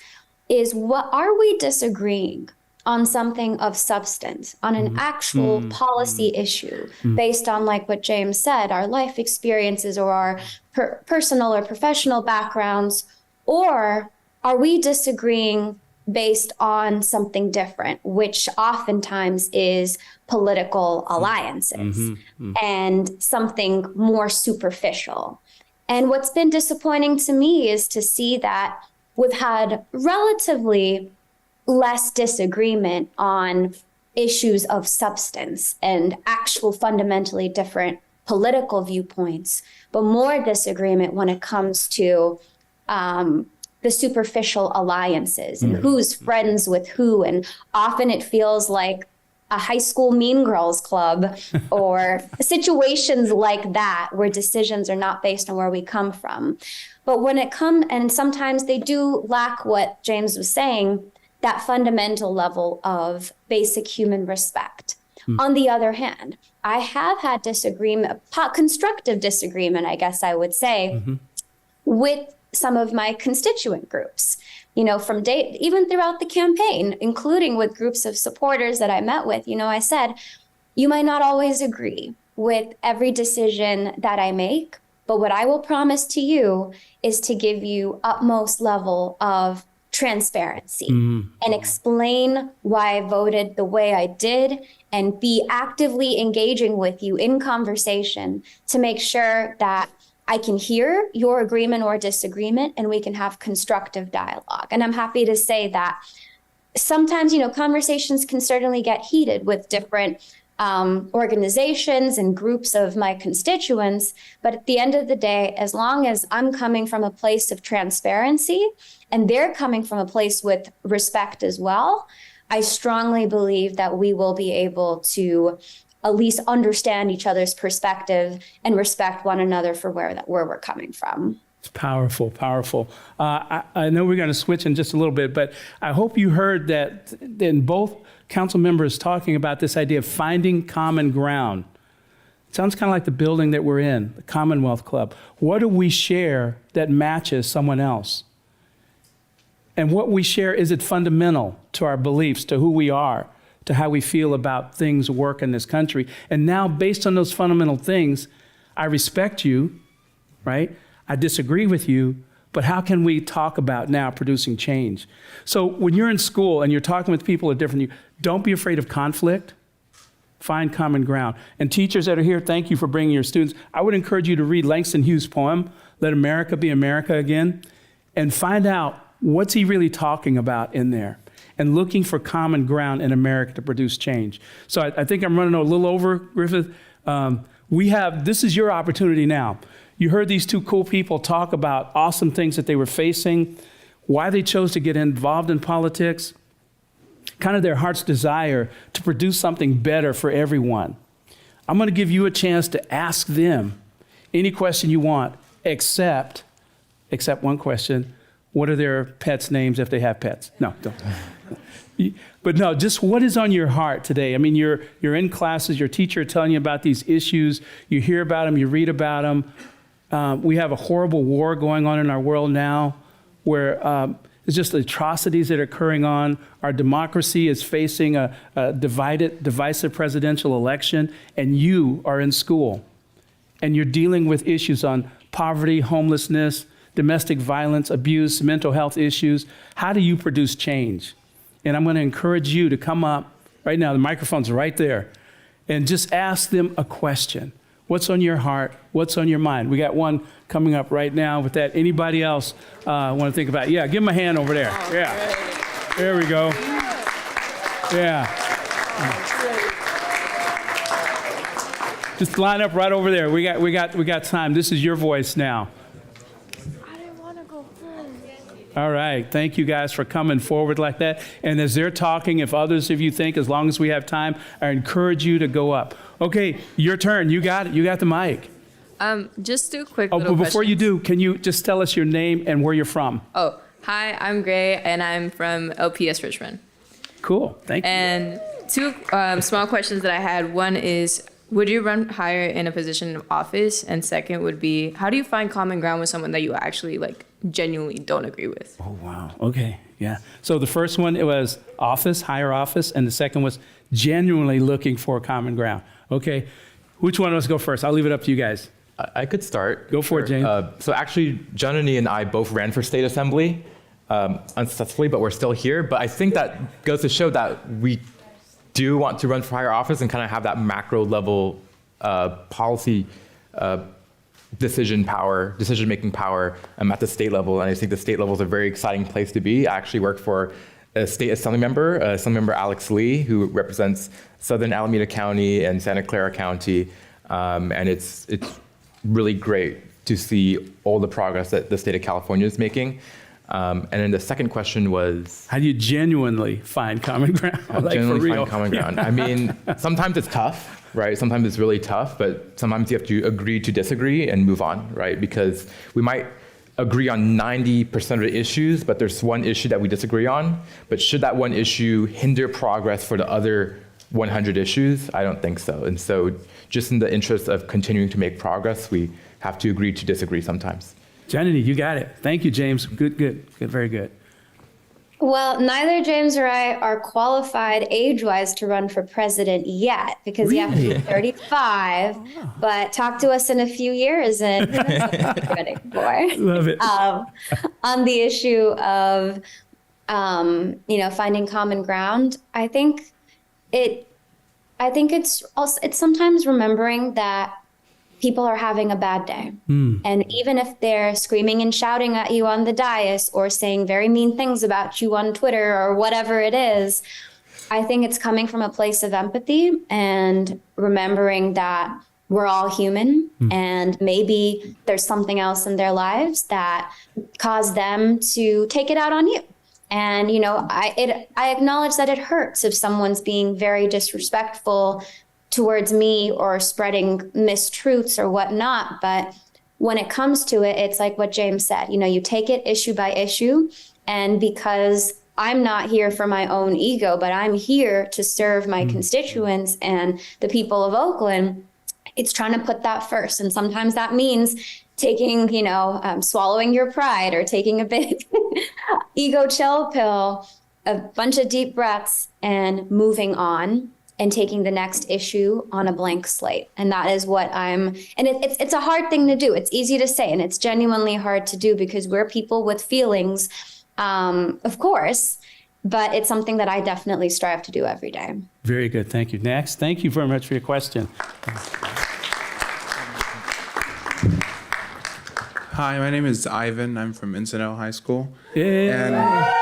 is what are we disagreeing on something of substance, on an actual policy issue based on, like what James said, our life experiences or our personal or professional backgrounds? Or are we disagreeing based on something different, which oftentimes is political alliances and something more superficial. And what's been disappointing to me is to see that we've had relatively less disagreement on issues of substance and actual fundamentally different political viewpoints, but more disagreement when it comes to the superficial alliances and who's friends with who. And often it feels like a high school mean girls club or situations like that where decisions are not based on where we come from. But when it comes, and sometimes they do lack what James was saying, that fundamental level of basic human respect. On the other hand, I have had disagreement, constructive disagreement, I guess I would say, with some of my constituent groups, you know, from even throughout the campaign, including with groups of supporters that I met with. You know, I said, you might not always agree with every decision that I make, but what I will promise to you is to give you utmost level of transparency and explain why I voted the way I did and be actively engaging with you in conversation to make sure that I can hear your agreement or disagreement and we can have constructive dialogue. And I'm happy to say that sometimes, you know, conversations can certainly get heated with different organizations and groups of my constituents. But at the end of the day, as long as I'm coming from a place of transparency and they're coming from a place with respect as well, I strongly believe that we will be able to at least understand each other's perspective and respect one another for where we're coming from. It's powerful, powerful. I know we're going to switch in just a little bit, but I hope you heard that in both council members talking about this idea of finding common ground. It sounds kind of like the building that we're in, the Commonwealth Club. What do we share that matches someone else? And what we share, is it fundamental to our beliefs, to who we are, to how we feel about things work in this country? And now, based on those fundamental things, I respect you, right? I disagree with you, but how can we talk about now producing change? So when you're in school and you're talking with people at different, don't be afraid of conflict. Find common ground. And teachers that are here, thank you for bringing your students. I would encourage you to read Langston Hughes' poem, Let America Be America Again, and find out what's he really talking about in there, and looking for common ground in America to produce change. So I think I'm running a little over, Griffith. This is your opportunity now. You heard these two cool people talk about awesome things that they were facing, why they chose to get involved in politics, kind of their heart's desire to produce something better for everyone. I'm going to give you a chance to ask them any question you want, except one question. What are their pets' names if they have pets? No, don't. But no, just what is on your heart today? I mean, you're in classes, your teacher telling you about these issues, you hear about them, you read about them. We have a horrible war going on in our world now where there's just atrocities that are occurring on. Our democracy is facing a divisive presidential election, and you are in school. And you're dealing with issues on poverty, homelessness, domestic violence, abuse, mental health issues. How do you produce change? And I'm going to encourage you to come up right now. The microphone's right there. And just ask them a question. What's on your heart? What's on your mind? We got one coming up right now with that. Anybody else want to think about it? Yeah, give them a hand over there. Yeah. There we go. Yeah. Just line up right over there. We got time. This is your voice now. All right. Thank you guys for coming forward like that. And as they're talking, if others of you think, as long as we have time, I encourage you to go up. Okay, your turn. You got it. You got the mic. Just two quick but before questions. you do, can you just tell us your name and where you're from? Oh, hi, I'm Gray, and I'm from LPS Richmond. Cool. Thank you. And two small questions that I had. One is, would you run higher in a position of office? And second would be, how do you find common ground with someone that you actually genuinely don't agree with? Oh, wow. Okay. Yeah. So the first one, it was office, higher office, and the second was genuinely looking for common ground. Okay. Which one of us go first? I'll leave it up to you guys. I could start. Go for it, James. So actually, Janani and I both ran for state assembly. unsuccessfully, but we're still here. But I think that goes to show that we do want to run for higher office and kind of have that macro level policy decision-making power at the state level. And I think the state level is a very exciting place to be. I actually work for a state Assemblymember Alex Lee, who represents Southern Alameda County and Santa Clara County. And it's really great to see all the progress that the state of California is making. And then the second question was, How do you genuinely find common ground? generally find common ground. I mean, sometimes it's tough, right? Sometimes it's really tough, but sometimes you have to agree to disagree and move on, right? Because we might agree on 90% of the issues, but there's one issue that we disagree on. But should that one issue hinder progress for the other 100 issues? I don't think so. And so just in the interest of continuing to make progress, we have to agree to disagree sometimes. Janani, you got it. Thank you, James. Good, very good. Well, neither James or I are qualified age-wise to run for president yet because you have to be 35. But talk to us in a few years and who knows what we're ready for. Love it. On the issue of, finding common ground, I think it's sometimes remembering that people are having a bad day. And even if they're screaming and shouting at you on the dais or saying very mean things about you on Twitter or whatever it is, I think it's coming from a place of empathy and remembering that we're all human and maybe there's something else in their lives that caused them to take it out on you. And, I acknowledge that it hurts if someone's being very disrespectful towards me or spreading mistruths or whatnot. But when it comes to it, it's like what James said, you take it issue by issue. And because I'm not here for my own ego, but I'm here to serve my constituents and the people of Oakland, it's trying to put that first. And sometimes that means taking, swallowing your pride or taking a big ego chill pill, a bunch of deep breaths and moving on and taking the next issue on a blank slate. And that is what it's a hard thing to do. It's easy to say, and it's genuinely hard to do because we're people with feelings, of course, but it's something that I definitely strive to do every day. Very good. Thank you. Next. Thank you very much for your question. Hi, my name is Ivan. I'm from Encinal High School. Yeah.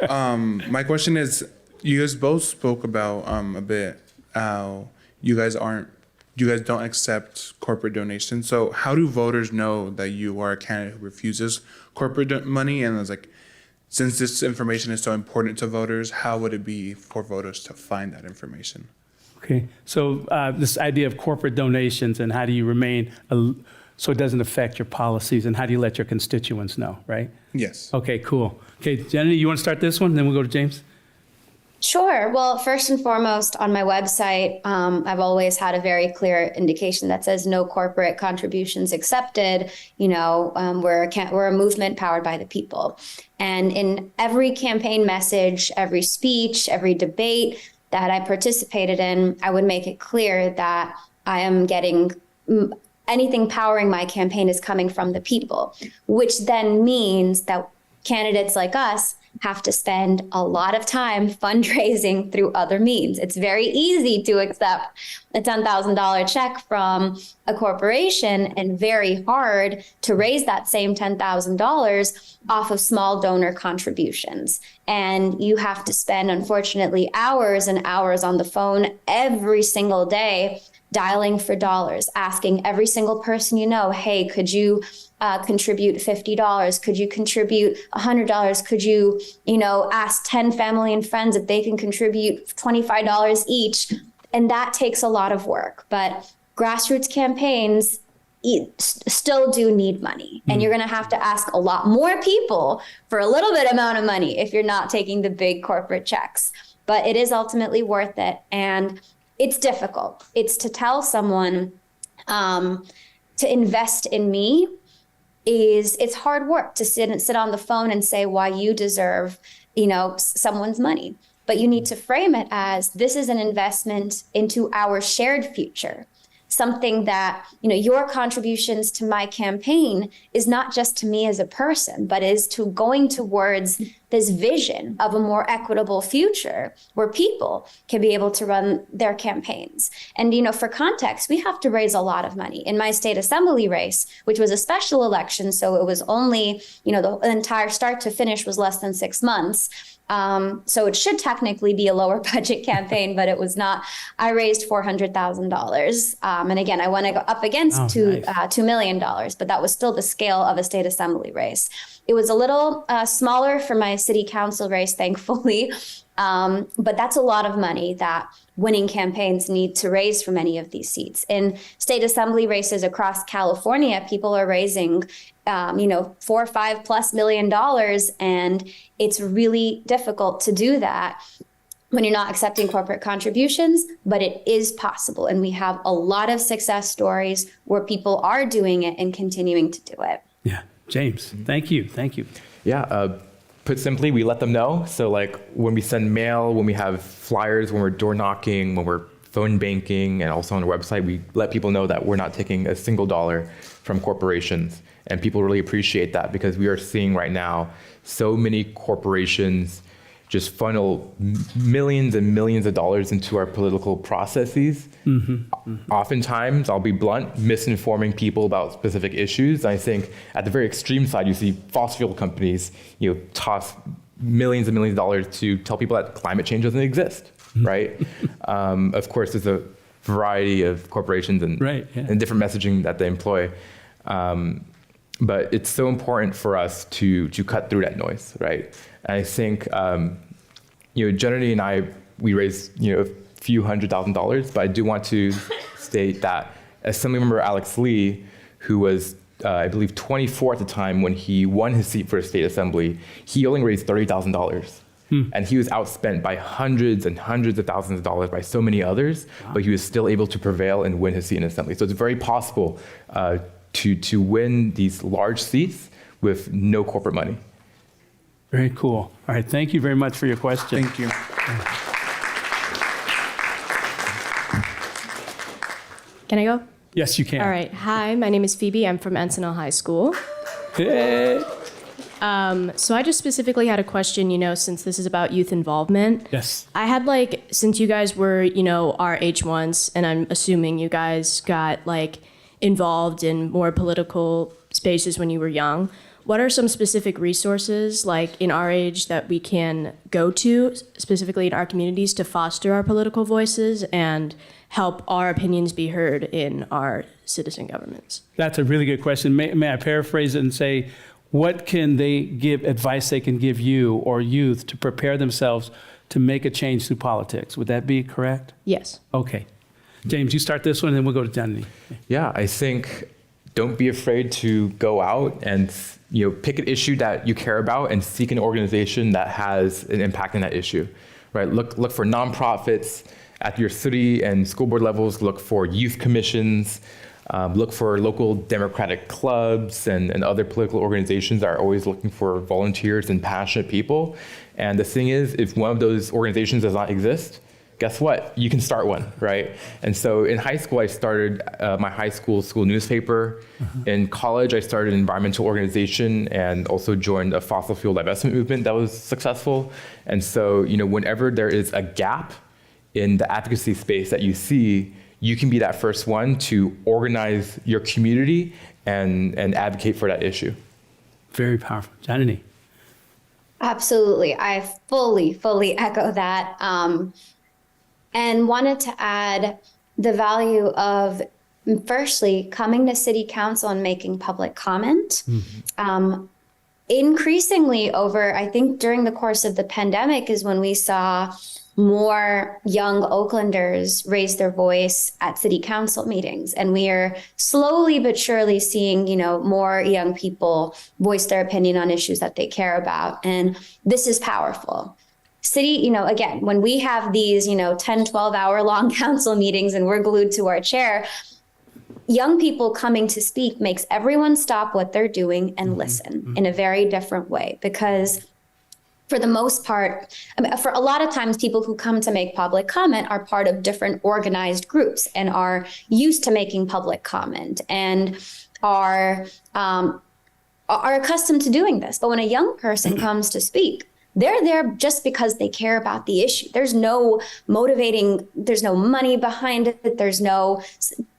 And my question is, you guys both spoke about a bit how you guys don't accept corporate donations. So how do voters know that you are a candidate who refuses corporate money? And it's like, since this information is so important to voters, how would it be for voters to find that information? Okay. So this idea of corporate donations and how do you remain so it doesn't affect your policies and how do you let your constituents know, right? Yes. Okay, cool. Okay, Janani, you want to start this one? Then we'll go to James. Sure. Well, first and foremost, on my website, I've always had a very clear indication that says no corporate contributions accepted. We're a movement powered by the people. And in every campaign message, every speech, every debate that I participated in, I would make it clear that I am getting anything powering my campaign is coming from the people, which then means that candidates like us have to spend a lot of time fundraising through other means. It's very easy to accept a $10,000 check from a corporation and very hard to raise that same $10,000 off of small donor contributions. And you have to spend, unfortunately, hours and hours on the phone every single day dialing for dollars, asking every single person hey, could you contribute $50? Could you contribute $100? Could you, ask 10 family and friends if they can contribute $25 each? And that takes a lot of work. But grassroots campaigns still do need money. And you're going to have to ask a lot more people for a little bit amount of money if you're not taking the big corporate checks. But it is ultimately worth it. And it's difficult. It's to tell someone to invest in me it's hard work to sit on the phone and say why you deserve, someone's money. But you need to frame it as this is an investment into our shared future. something that, your contributions to my campaign is not just to me as a person, but is to going towards this vision of a more equitable future where people can be able to run their campaigns. And, for context, we have to raise a lot of money. In my state assembly race, which was a special election, so it was only, the entire start to finish was less than 6 months. So it should technically be a lower budget campaign, but it was not. I raised $400,000. And again, I want to go up against $2 million, but that was still the scale of a state assembly race. It was a little smaller for my city council race, thankfully. But that's a lot of money that winning campaigns need to raise for many of these seats. In state assembly races across California, people are raising, $4 or $5+ million, and it's really difficult to do that when you're not accepting corporate contributions, but it is possible. And we have a lot of success stories where people are doing it and continuing to do it. Yeah. James, thank you. Thank you. Yeah. Put simply, we let them know. So like when we send mail, when we have flyers, when we're door knocking, when we're phone banking, and also on the website, we let people know that we're not taking a single dollar from corporations. And people really appreciate that, because we are seeing right now so many corporations just funnel millions and millions of dollars into our political processes. Oftentimes, I'll be blunt, misinforming people about specific issues. I think at the very extreme side, you see fossil fuel companies, toss millions and millions of dollars to tell people that climate change doesn't exist, right? Of course, there's a variety of corporations and different messaging that they employ. But it's so important for us to cut through that noise, right? And I think, Janani and I, we raised, a few $100,000, but I do want to state that Assemblymember Alex Lee, who was, I believe, 24 at the time when he won his seat for a state assembly, he only raised $30,000. And he was outspent by hundreds and hundreds of thousands of dollars by so many others, but he was still able to prevail and win his seat in assembly. So it's very possible to win these large seats with no corporate money. Very cool. All right. Thank you very much for your question. Thank you. Can I go? Yes, you can. All right. Hi, my name is Phoebe. I'm from Encinal High School. Hey. So I just specifically had a question, since this is about youth involvement. Yes. I had since you guys were, our age once, and I'm assuming you guys got involved in more political spaces when you were young. What are some specific resources in our age that we can go to, specifically in our communities, to foster our political voices and help our opinions be heard in our citizen governments? That's a really good question. May I paraphrase it and say, what can they give, advice they can give you or youth to prepare themselves to make a change through politics? Would that be correct? Yes. Okay. James, you start this one, and then we'll go to Janani. Yeah, I think don't be afraid to go out and pick an issue that you care about and seek an organization that has an impact on that issue, right? Look for nonprofits at your city and school board levels. Look for youth commissions. Look for local democratic clubs and other political organizations that are always looking for volunteers and passionate people. And the thing is, if one of those organizations does not exist, guess what? You can start one, right? And so in high school, I started my high school newspaper. In college, I started an environmental organization and also joined a fossil fuel divestment movement that was successful. And so, whenever there is a gap in the advocacy space that you see, you can be that first one to organize your community and advocate for that issue. Very powerful. Janani. Absolutely. I fully echo that. And wanted to add the value of, firstly, coming to city council and making public comment. Increasingly I think during the course of the pandemic is when we saw more young Oaklanders raise their voice at city council meetings. And we are slowly but surely seeing, more young people voice their opinion on issues that they care about. And this is powerful. City, again, when we have these, 10, 12 hour long council meetings and we're glued to our chair, young people coming to speak makes everyone stop what they're doing and listen in a very different way. Because for the most part, I mean, for a lot of times, people who come to make public comment are part of different organized groups and are used to making public comment and are accustomed to doing this. But when a young person comes to speak, they're there just because they care about the issue. There's no motivating, there's no money behind it. There's no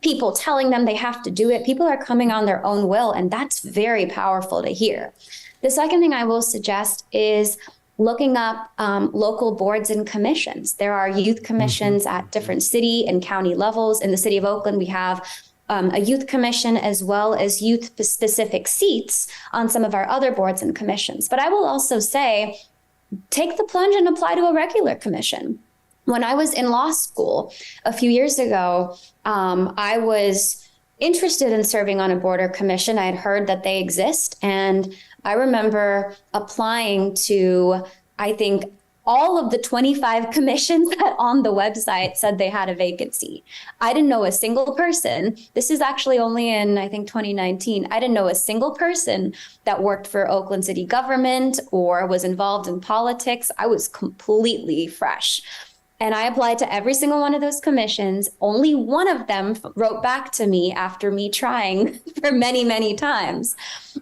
people telling them they have to do it. People are coming on their own will, and that's very powerful to hear. The second thing I will suggest is looking up local boards and commissions. There are youth commissions at different city and county levels. In the city of Oakland, we have a youth commission as well as youth-specific seats on some of our other boards and commissions. But I will also say, take the plunge and apply to a regular commission. When I was in law school a few years ago, I was interested in serving on a board or commission. I had heard that they exist, and I remember applying to, I think, all of the 25 commissions that on the website said they had a vacancy. I didn't know a single person. This is actually only in, I think, 2019. I didn't know a single person that worked for Oakland city government or was involved in politics. I was completely fresh. And I applied to every single one of those commissions. Only one of them wrote back to me after me trying for many, many times.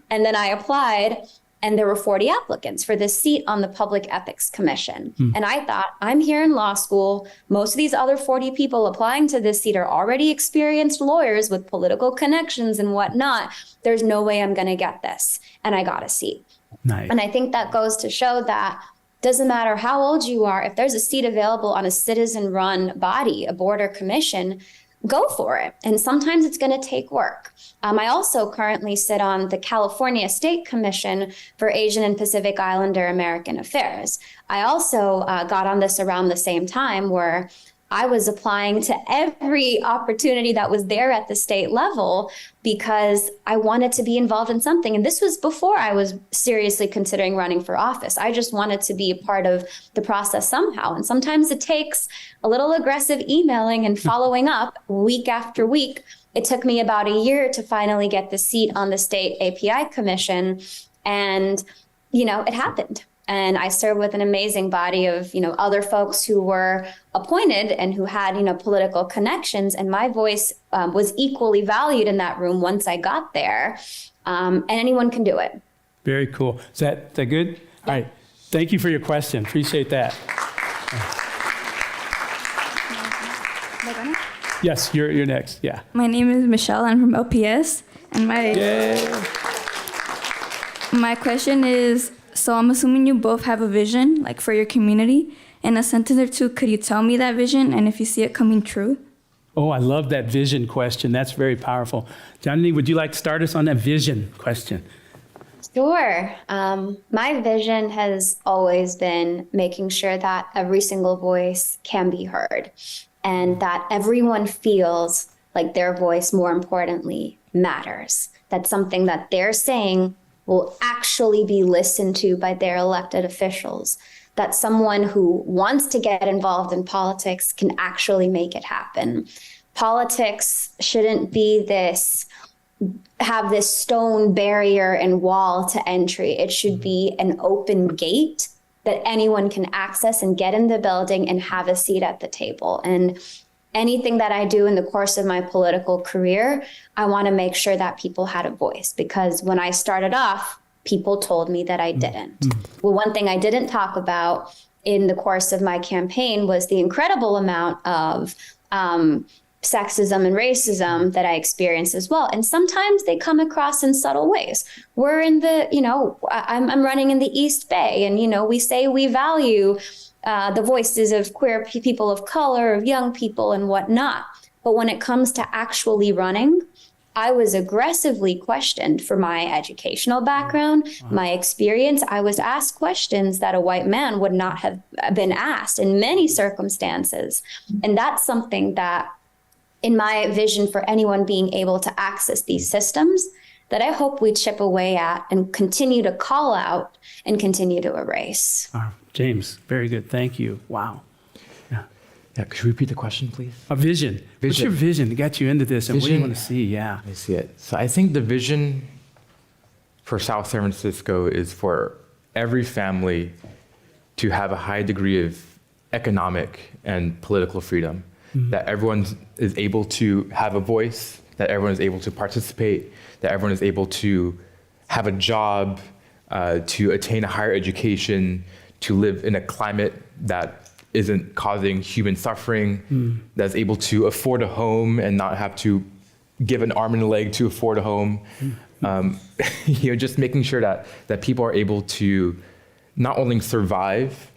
And then I applied, and there were 40 applicants for this seat on the Public Ethics Commission. And I thought, I'm here in law school. Most of these other 40 people applying to this seat are already experienced lawyers with political connections and whatnot. There's no way I'm going to get this. And I got a seat. Nice. And I think that goes to show that doesn't matter how old you are, if there's a seat available on a citizen-run body, a board or commission, go for it. And sometimes it's going to take work. I also currently sit on the California State Commission for Asian and Pacific Islander American Affairs. I also got on this around the same time where I was applying to every opportunity that was there at the state level because I wanted to be involved in something. And this was before I was seriously considering running for office. I just wanted to be a part of the process somehow. And sometimes it takes a little aggressive emailing and following up week after week. It took me about a year to finally get the seat on the state API commission. And, you know, it happened. And I served with an amazing body of, you know, other folks who were appointed and who had, you know, political connections. And my voice was equally valued in that room once I got there. And anyone can do it. Very cool. Is that good? All right. Thank you for your question. Appreciate that. Yes, you're next. Yeah. My name is Michelle. I'm from OPS. And my question is, so I'm assuming you both have a vision, like for your community. In a sentence or two, could you tell me that vision and if you see it coming true? Oh, I love that vision question. That's very powerful. Janani, would you like to start us on that vision question? Sure. My vision has always been making sure that every single voice can be heard and that everyone feels like their voice, more importantly, matters. That something that they're saying will actually be listened to by their elected officials, that someone who wants to get involved in politics can actually make it happen. Politics shouldn't be have this stone barrier and wall to entry. It should be an open gate that anyone can access and get in the building and have a seat at the table. And anything that I do in the course of my political career, I want to make sure that people had a voice, because when I started off, people told me that I didn't. Well, one thing I didn't talk about in the course of my campaign was the incredible amount of sexism and racism that I experienced as well. And sometimes they come across in subtle ways. We're in I'm running in the East Bay, and, we say we value the voices of queer people of color, of young people and whatnot. But when it comes to actually running, I was aggressively questioned for my educational background, my experience. I was asked questions that a white man would not have been asked in many circumstances. And that's something that, in my vision for anyone being able to access these systems, that I hope we chip away at and continue to call out and continue to erase. James, very good. Thank you. Wow. Yeah, could you repeat the question, please? A vision. What's your vision that got you into this, and what do you want to see? Yeah. I see it. So I think the vision for South San Francisco is for every family to have a high degree of economic and political freedom, that everyone is able to have a voice, that everyone is able to participate, that everyone is able to have a job, to attain a higher education, to live in a climate that isn't causing human suffering, that's able to afford a home and not have to give an arm and a leg to afford a home. Just making sure that people are able to not only survive,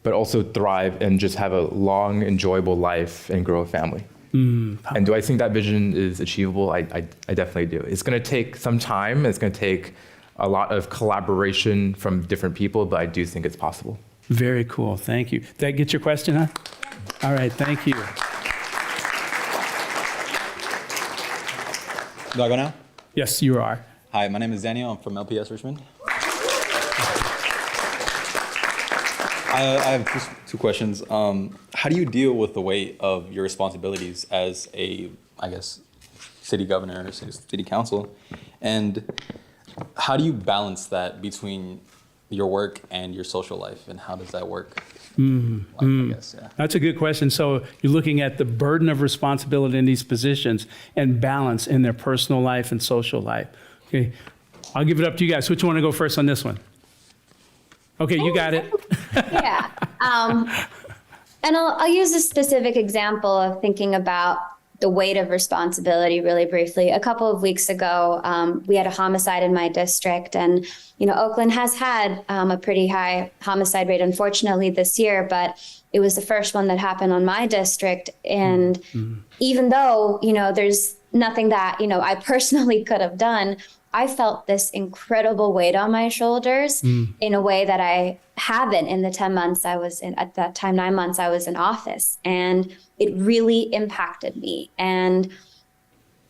but also thrive and just have a long, enjoyable life and grow a family. And do I think that vision is achievable? I definitely do. It's going to take some time. It's going to take a lot of collaboration from different people, but I do think it's possible. Very cool. Thank you. Did that get your question, huh? All right. Thank you. Do I go now? Yes, you are. Hi, my name is Daniel. I'm from LPS Richmond. I have two questions. How do you deal with the weight of your responsibilities as a, city governor or city council? And how do you balance that between your work and your social life? And how does that work? That's a good question. So you're looking at the burden of responsibility in these positions and balance in their personal life and social life. Okay, I'll give it up to you guys. Which one to go first on this one? Okay, you got it. Yeah. And I'll use a specific example of thinking about the weight of responsibility really briefly. A couple of weeks ago, we had a homicide in my district, and Oakland has had a pretty high homicide rate, unfortunately, this year, but it was the first one that happened on my district. And even though, there's nothing that, I personally could have done, I felt this incredible weight on my shoulders in a way that I haven't in the 10 months I was in, at that time, 9 months I was in office. And it really impacted me. And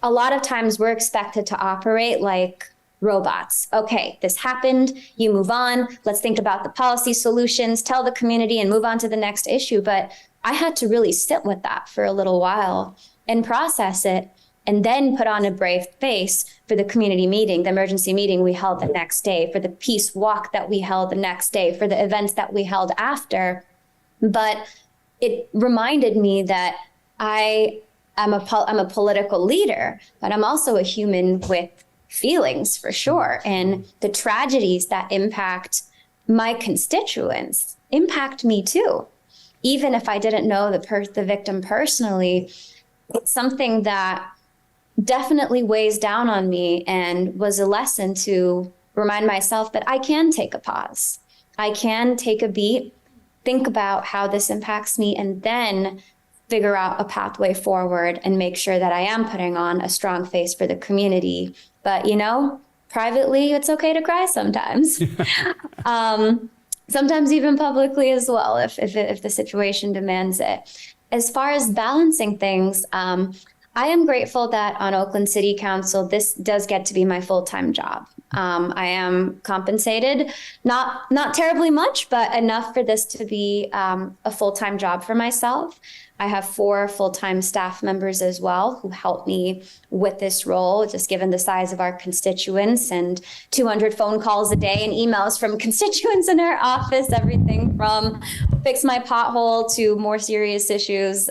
a lot of times we're expected to operate like robots. Okay, this happened, you move on. Let's think about the policy solutions, tell the community and move on to the next issue. But I had to really sit with that for a little while and process it, and then put on a brave face for the community meeting, the emergency meeting we held the next day, for the peace walk that we held the next day, for the events that we held after. But it reminded me that I'm a political leader, but I'm also a human with feelings, for sure. And the tragedies that impact my constituents impact me too. Even if I didn't know the victim personally, it's something that definitely weighs down on me and was a lesson to remind myself that I can take a pause. I can take a beat, think about how this impacts me, and then figure out a pathway forward and make sure that I am putting on a strong face for the community. But, privately, it's okay to cry sometimes. Sometimes even publicly as well, if the situation demands it. As far as balancing things, I am grateful that on Oakland City Council, this does get to be my full-time job. I am compensated, not terribly much, but enough for this to be a full-time job for myself. I have 4 full-time staff members as well who help me with this role, just given the size of our constituents, and 200 phone calls a day and emails from constituents in our office, everything from fix my pothole to more serious issues.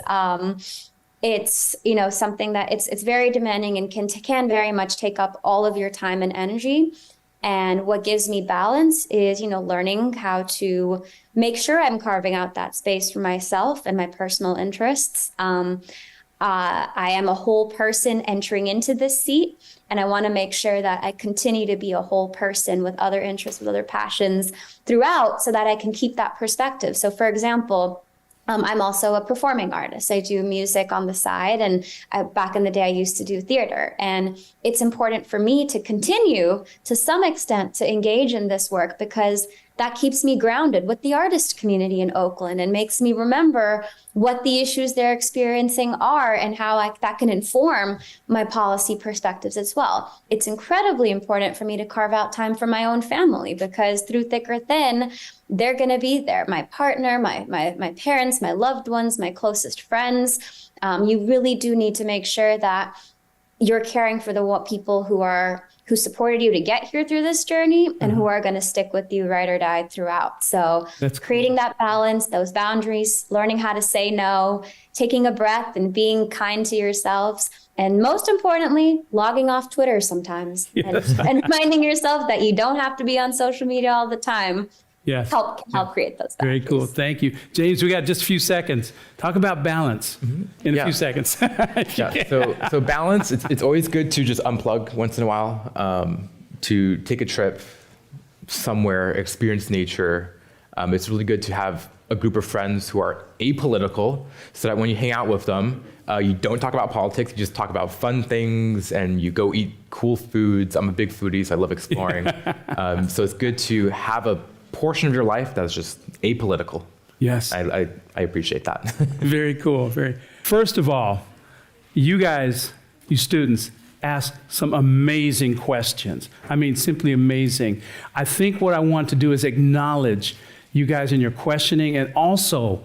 It's something that it's very demanding and can very much take up all of your time and energy. And what gives me balance is, learning how to make sure I'm carving out that space for myself and my personal interests. I am a whole person entering into this seat, and I want to make sure that I continue to be a whole person with other interests, with other passions throughout, so that I can keep that perspective. So, for example, I'm also a performing artist. I do music on the side, and back in the day, I used to do theater. And it's important for me to continue, to some extent, to engage in this work, because that keeps me grounded with the artist community in Oakland and makes me remember what the issues they're experiencing are and how that can inform my policy perspectives as well. It's incredibly important for me to carve out time for my own family, because through thick or thin, they're going to be there. My partner, my parents, my loved ones, my closest friends. You really do need to make sure that you're caring for the people who supported you to get here through this journey and who are going to stick with you ride or die throughout. So That's creating that balance, those boundaries, learning how to say no, taking a breath and being kind to yourselves. And most importantly, logging off Twitter sometimes and reminding yourself that you don't have to be on social media all the time. Yes. Help create those Very boundaries. cool. Thank you. James, we got just a few seconds. Talk about balance in a Yeah. few seconds. Yeah. So balance. It's always good to just unplug once in a while, to take a trip somewhere, experience nature. It's really good to have a group of friends who are apolitical, so that when you hang out with them, you don't talk about politics. You just talk about fun things, and you go eat cool foods. I'm a big foodie, so I love exploring. So it's good to have a portion of your life that's just apolitical. Yes. I appreciate that. Very cool. First of all, you guys, you students, ask some amazing questions. I mean, simply amazing. I think what I want to do is acknowledge you guys in your questioning, and also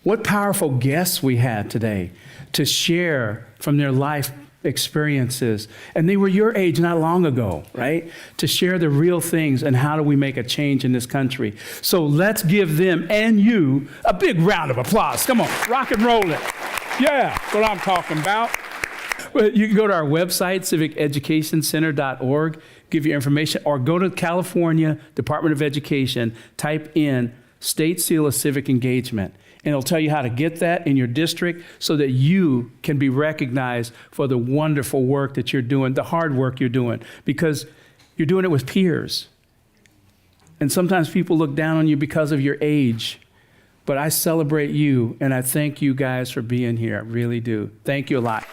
what powerful guests we had today to share from their life experiences. And they were your age not long ago, right? To share the real things and how do we make a change in this country. So let's give them and you a big round of applause. Come on, rock and roll it. Yeah, that's what I'm talking about. Well, you can go to our website, civiceducationcenter.org, give your information, or go to California Department of Education, type in State Seal of Civic Engagement, and it'll tell you how to get that in your district so that you can be recognized for the wonderful work that you're doing, the hard work you're doing, because you're doing it with peers. And sometimes people look down on you because of your age. But I celebrate you, and I thank you guys for being here. I really do. Thank you a lot.